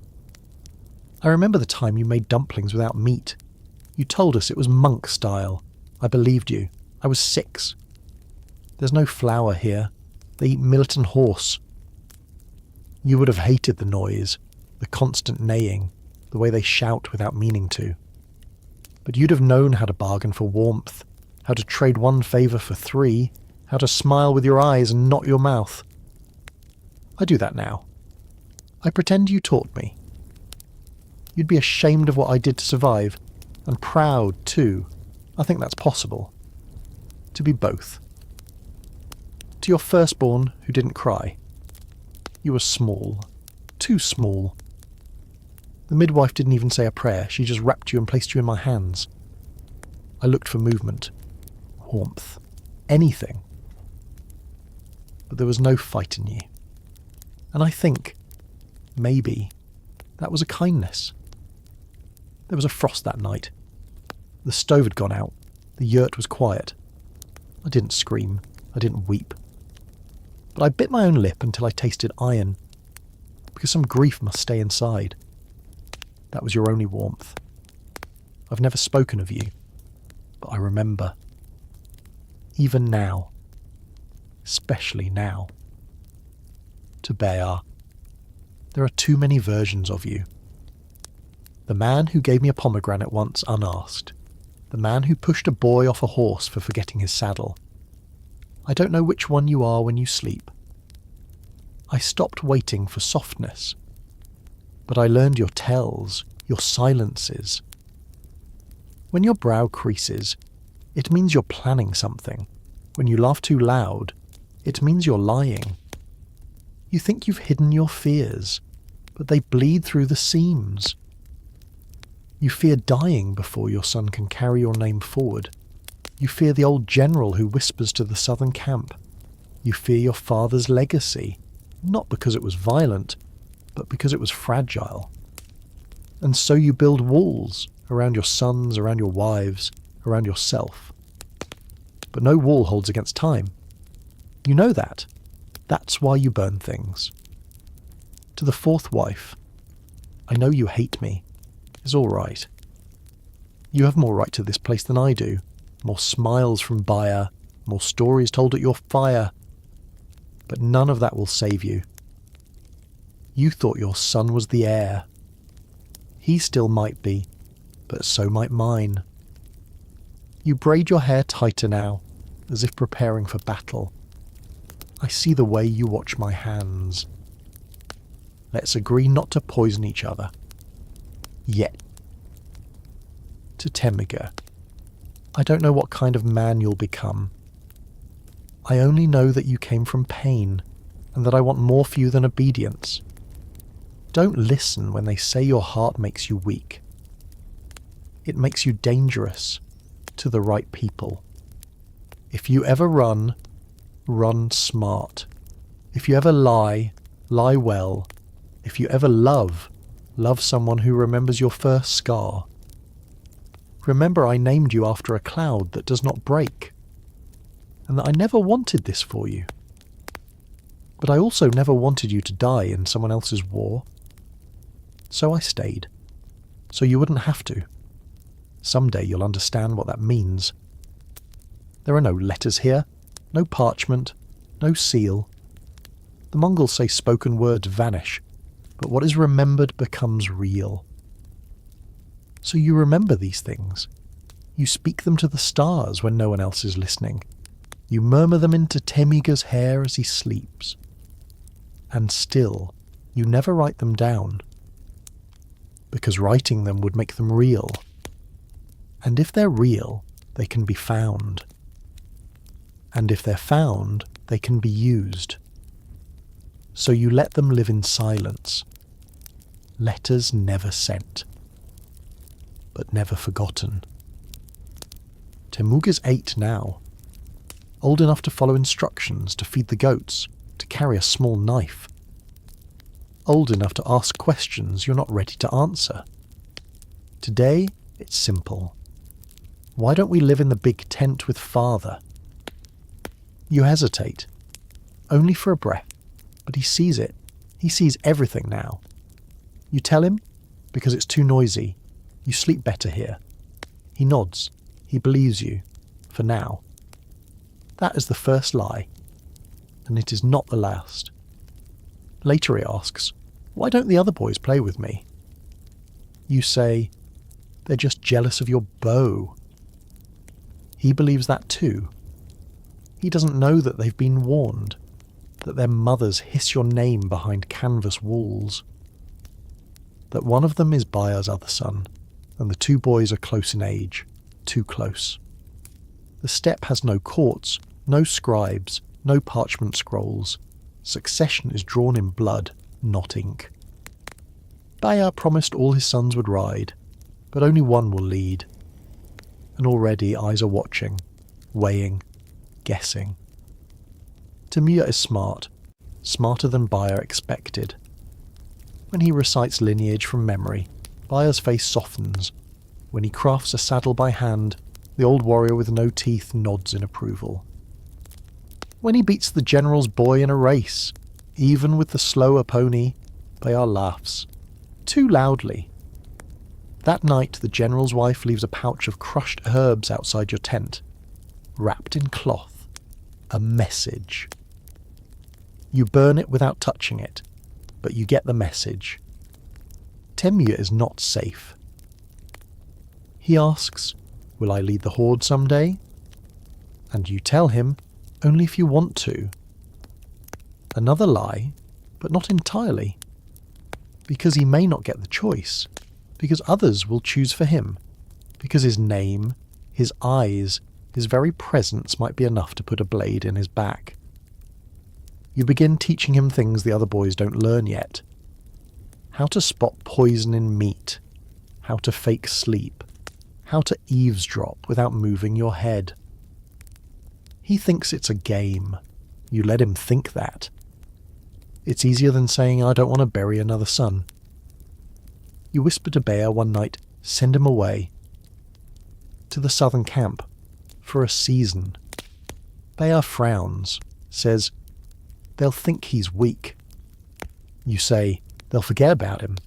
I remember the time you made dumplings without meat. You told us it was monk style. I believed you. I was 6. There's no flour here. They eat millet and horse. You would have hated the noise, the constant neighing, the way they shout without meaning to. But you'd have known how to bargain for warmth, how to trade 1 favour for 3, how to smile with your eyes and not your mouth. I do that now. I pretend you taught me. You'd be ashamed of what I did to survive, and proud too. I think that's possible. To be both. To your firstborn who didn't cry. You were small. Too small. The midwife didn't even say a prayer, she just wrapped you and placed you in my hands. I looked for movement, warmth, anything. But there was no fight in you. And I think, maybe, that was a kindness. There was a frost that night. The stove had gone out. The yurt was quiet. I didn't scream. I didn't weep. But I bit my own lip until I tasted iron, because some grief must stay inside. That was your only warmth. I've never spoken of you, but I remember. Even now. Especially now. To Bayar. There are too many versions of you. The man who gave me a pomegranate once unasked. The man who pushed a boy off a horse for forgetting his saddle. I don't know which one you are when you sleep. I stopped waiting for softness. But I learned your tells, your silences. When your brow creases, it means you're planning something. When you laugh too loud, it means you're lying. You think you've hidden your fears, but they bleed through the seams. You fear dying before your son can carry your name forward. You fear the old general who whispers to the southern camp. You fear your father's legacy, not because it was violent, but because it was fragile. And so you build walls around your sons, around your wives, around yourself. But no wall holds against time. You know that. That's why you burn things. To the fourth wife, I know you hate me. It's all right. You have more right to this place than I do. More smiles from Bayar, more stories told at your fire. But none of that will save you. You thought your son was the heir. He still might be, but so might mine. You braid your hair tighter now, as if preparing for battle. I see the way you watch my hands. Let's agree not to poison each other. Yet. To Temujin, I don't know what kind of man you'll become. I only know that you came from pain, and that I want more for you than obedience. Don't listen when they say your heart makes you weak. It makes you dangerous to the right people. If you ever run, run smart. If you ever lie, lie well. If you ever love, love someone who remembers your first scar. Remember I named you after a cloud that does not break, and that I never wanted this for you. But I also never wanted you to die in someone else's war. So I stayed, so you wouldn't have to. Someday you'll understand what that means. There are no letters here, no parchment, no seal. The Mongols say spoken words vanish, but what is remembered becomes real. So you remember these things. You speak them to the stars when no one else is listening. You murmur them into Temujin's hair as he sleeps. And still, you never write them down, because writing them would make them real. And if they're real, they can be found. And if they're found, they can be used. So you let them live in silence. Letters never sent, but never forgotten. Temujin's 8 now, old enough to follow instructions, to feed the goats, to carry a small knife. Old enough to ask questions you're not ready to answer. Today, it's simple. Why don't we live in the big tent with Father? You hesitate, only for a breath, but he sees it. He sees everything now. You tell him, because it's too noisy. You sleep better here. He nods. He believes you, for now. That is the first lie, and it is not the last. Later he asks, why don't the other boys play with me? You say, they're just jealous of your bow. He believes that too. He doesn't know that they've been warned, that their mothers hiss your name behind canvas walls. That one of them is Bayar's other son, and the 2 boys are close in age, too close. The steppe has no courts, no scribes, no parchment scrolls. Succession is drawn in blood, not ink. Bayar promised all his sons would ride, but only one will lead. And already eyes are watching, weighing, guessing. Temujin is smart, smarter than Bayar expected. When he recites lineage from memory, Bayar's face softens. When he crafts a saddle by hand, the old warrior with no teeth nods in approval. When he beats the general's boy in a race, even with the slower pony, Bayar laughs, too loudly. That night the general's wife leaves a pouch of crushed herbs outside your tent, wrapped in cloth, a message. You burn it without touching it, but you get the message. Temujin is not safe. He asks, will I lead the horde someday? And you tell him, only if you want to. Another lie, but not entirely. Because he may not get the choice. Because others will choose for him. Because his name, his eyes, his very presence might be enough to put a blade in his back. You begin teaching him things the other boys don't learn yet. How to spot poison in meat. How to fake sleep. How to eavesdrop without moving your head. He thinks it's a game. You let him think that. It's easier than saying, I don't want to bury another son. You whisper to Bayar one night, send him away. To the southern camp. For a season. Bayar frowns, says, they'll think he's weak. You say, they'll forget about him.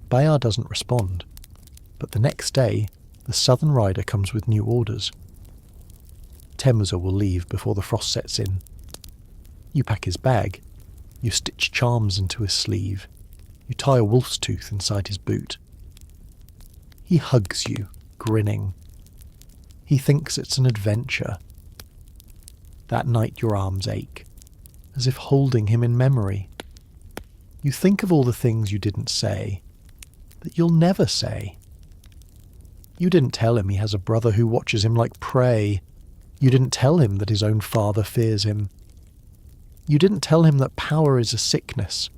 Bayar doesn't respond. But the next day, the southern rider comes with new orders. Temuza will leave before the frost sets in. You pack his bag. You stitch charms into his sleeve. You tie a wolf's tooth inside his boot. He hugs you, grinning. He thinks it's an adventure. That night your arms ache, as if holding him in memory. You think of all the things you didn't say, that you'll never say. You didn't tell him he has a brother who watches him like prey. You didn't tell him that his own father fears him. You didn't tell him that power is a sickness,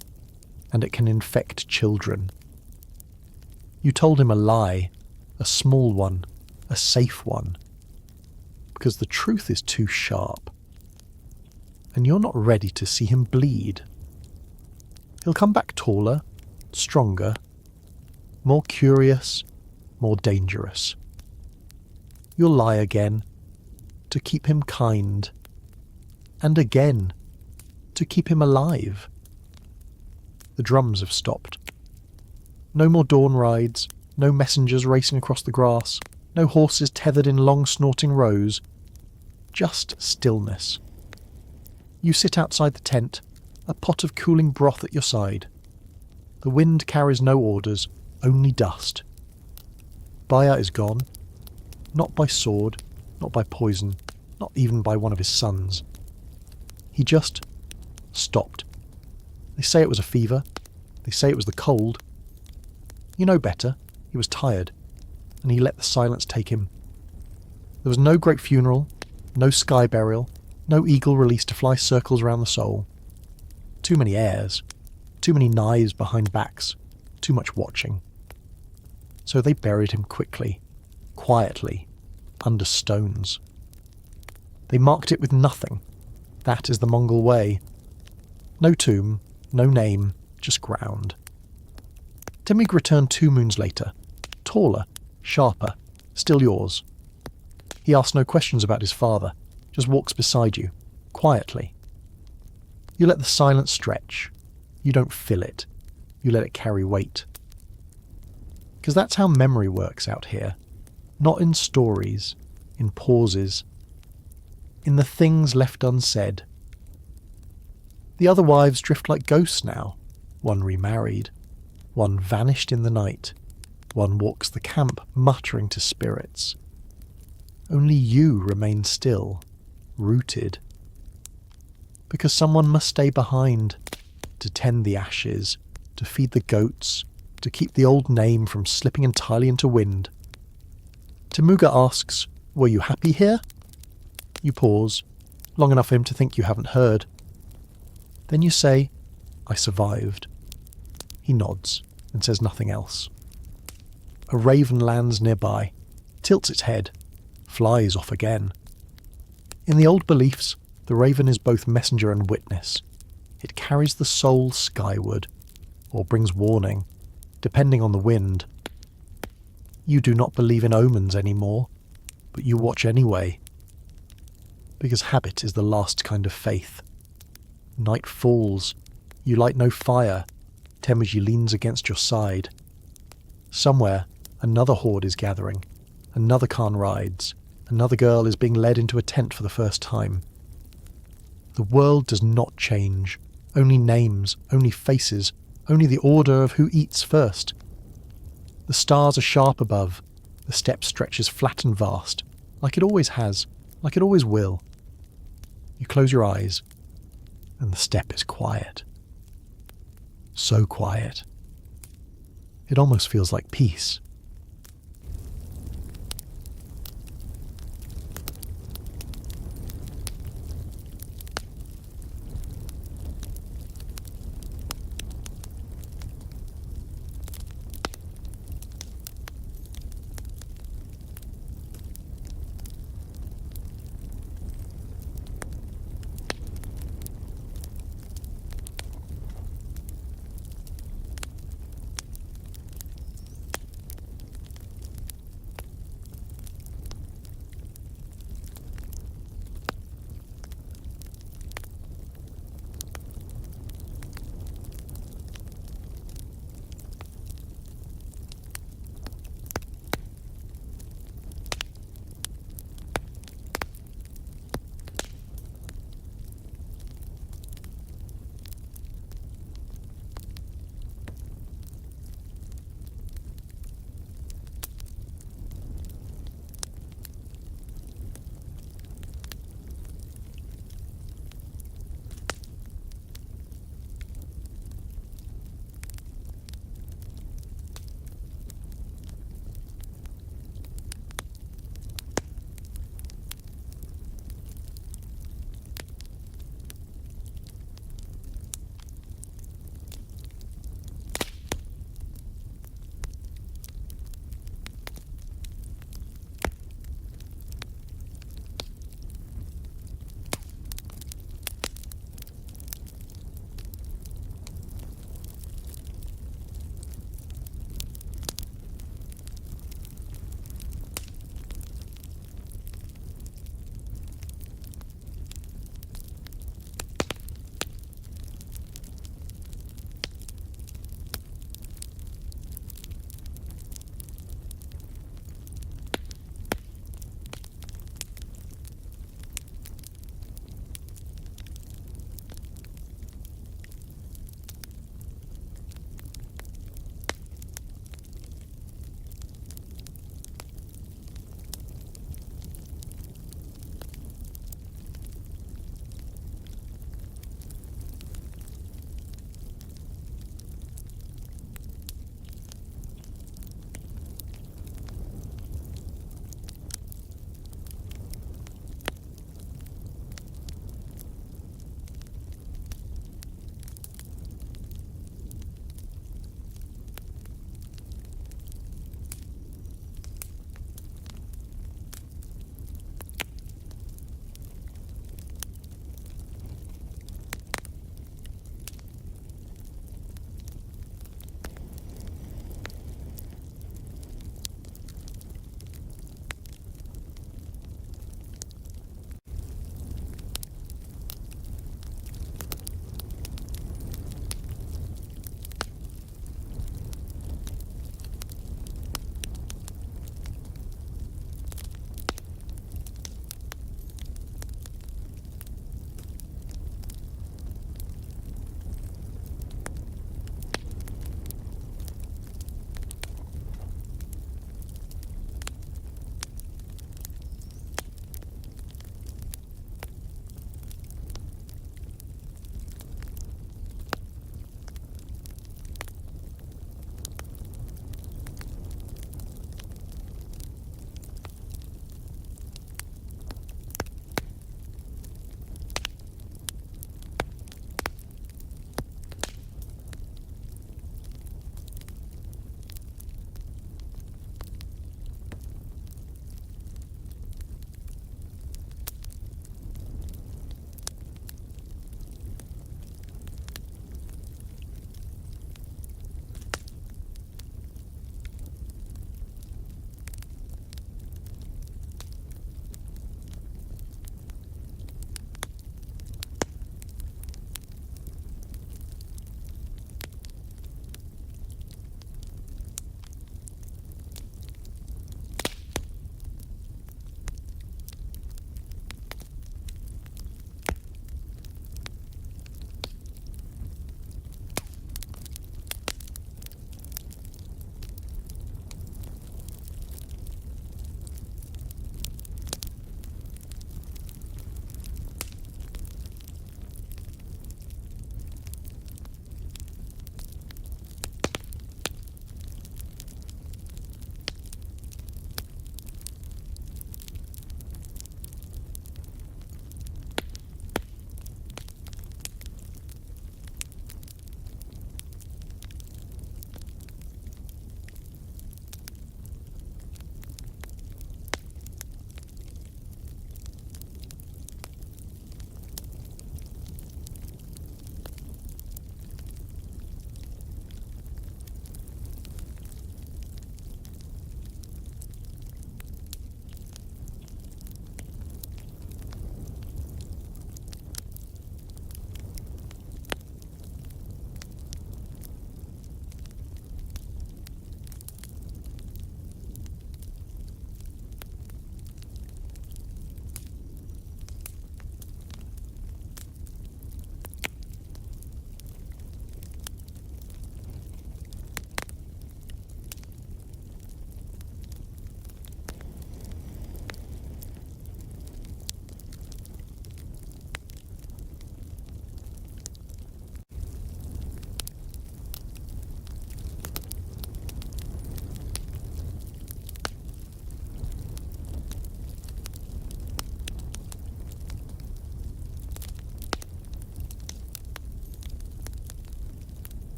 and it can infect children. You told him a lie, a small one, a safe one, because the truth is too sharp, and you're not ready to see him bleed. He'll come back taller, stronger, more curious, more dangerous. You'll lie again, to keep him kind, and again, to keep him alive. The drums have stopped. No more dawn rides, no messengers racing across the grass, no horses tethered in long snorting rows, just stillness. You sit outside the tent, a pot of cooling broth at your side. The wind carries no orders, only dust. Baya is gone, not by sword, not by poison, not even by one of his sons. He just stopped. They say it was a fever. They say it was the cold. You know better. He was tired, and he let the silence take him. There was no great funeral, no sky burial, no eagle released to fly circles round the soul. Too many heirs, too many knives behind backs, too much watching. So they buried him quickly, quietly, under stones. They marked it with nothing. That is the Mongol way. No tomb, no name, just ground. Temig returned 2 moons later, taller, sharper, still yours. He asks no questions about his father, just walks beside you, quietly. You let the silence stretch. You don't fill it. You let it carry weight. Because that's how memory works out here. Not in stories, in pauses, in the things left unsaid. The other wives drift like ghosts now. One remarried. One vanished in the night. One walks the camp muttering to spirits. Only you remain still, rooted. Because someone must stay behind, to tend the ashes, to feed the goats, to keep the old name from slipping entirely into wind. Temuga asks, "Were you happy here?" You pause, long enough for him to think you haven't heard. Then you say, "I survived." He nods and says nothing else. A raven lands nearby, tilts its head, flies off again. In the old beliefs, the raven is both messenger and witness. It carries the soul skyward, or brings warning, depending on the wind. You do not believe in omens anymore, but you watch anyway. Because habit is the last kind of faith. Night falls. You light no fire. Temujin leans against your side. Somewhere, another horde is gathering. Another Khan rides. Another girl is being led into a tent for the first time. The world does not change. Only names, only faces, only the order of who eats first. The stars are sharp above. The steppe stretches flat and vast, like it always has, like it always will. You close your eyes, and the steppe is quiet. So quiet. It almost feels like peace.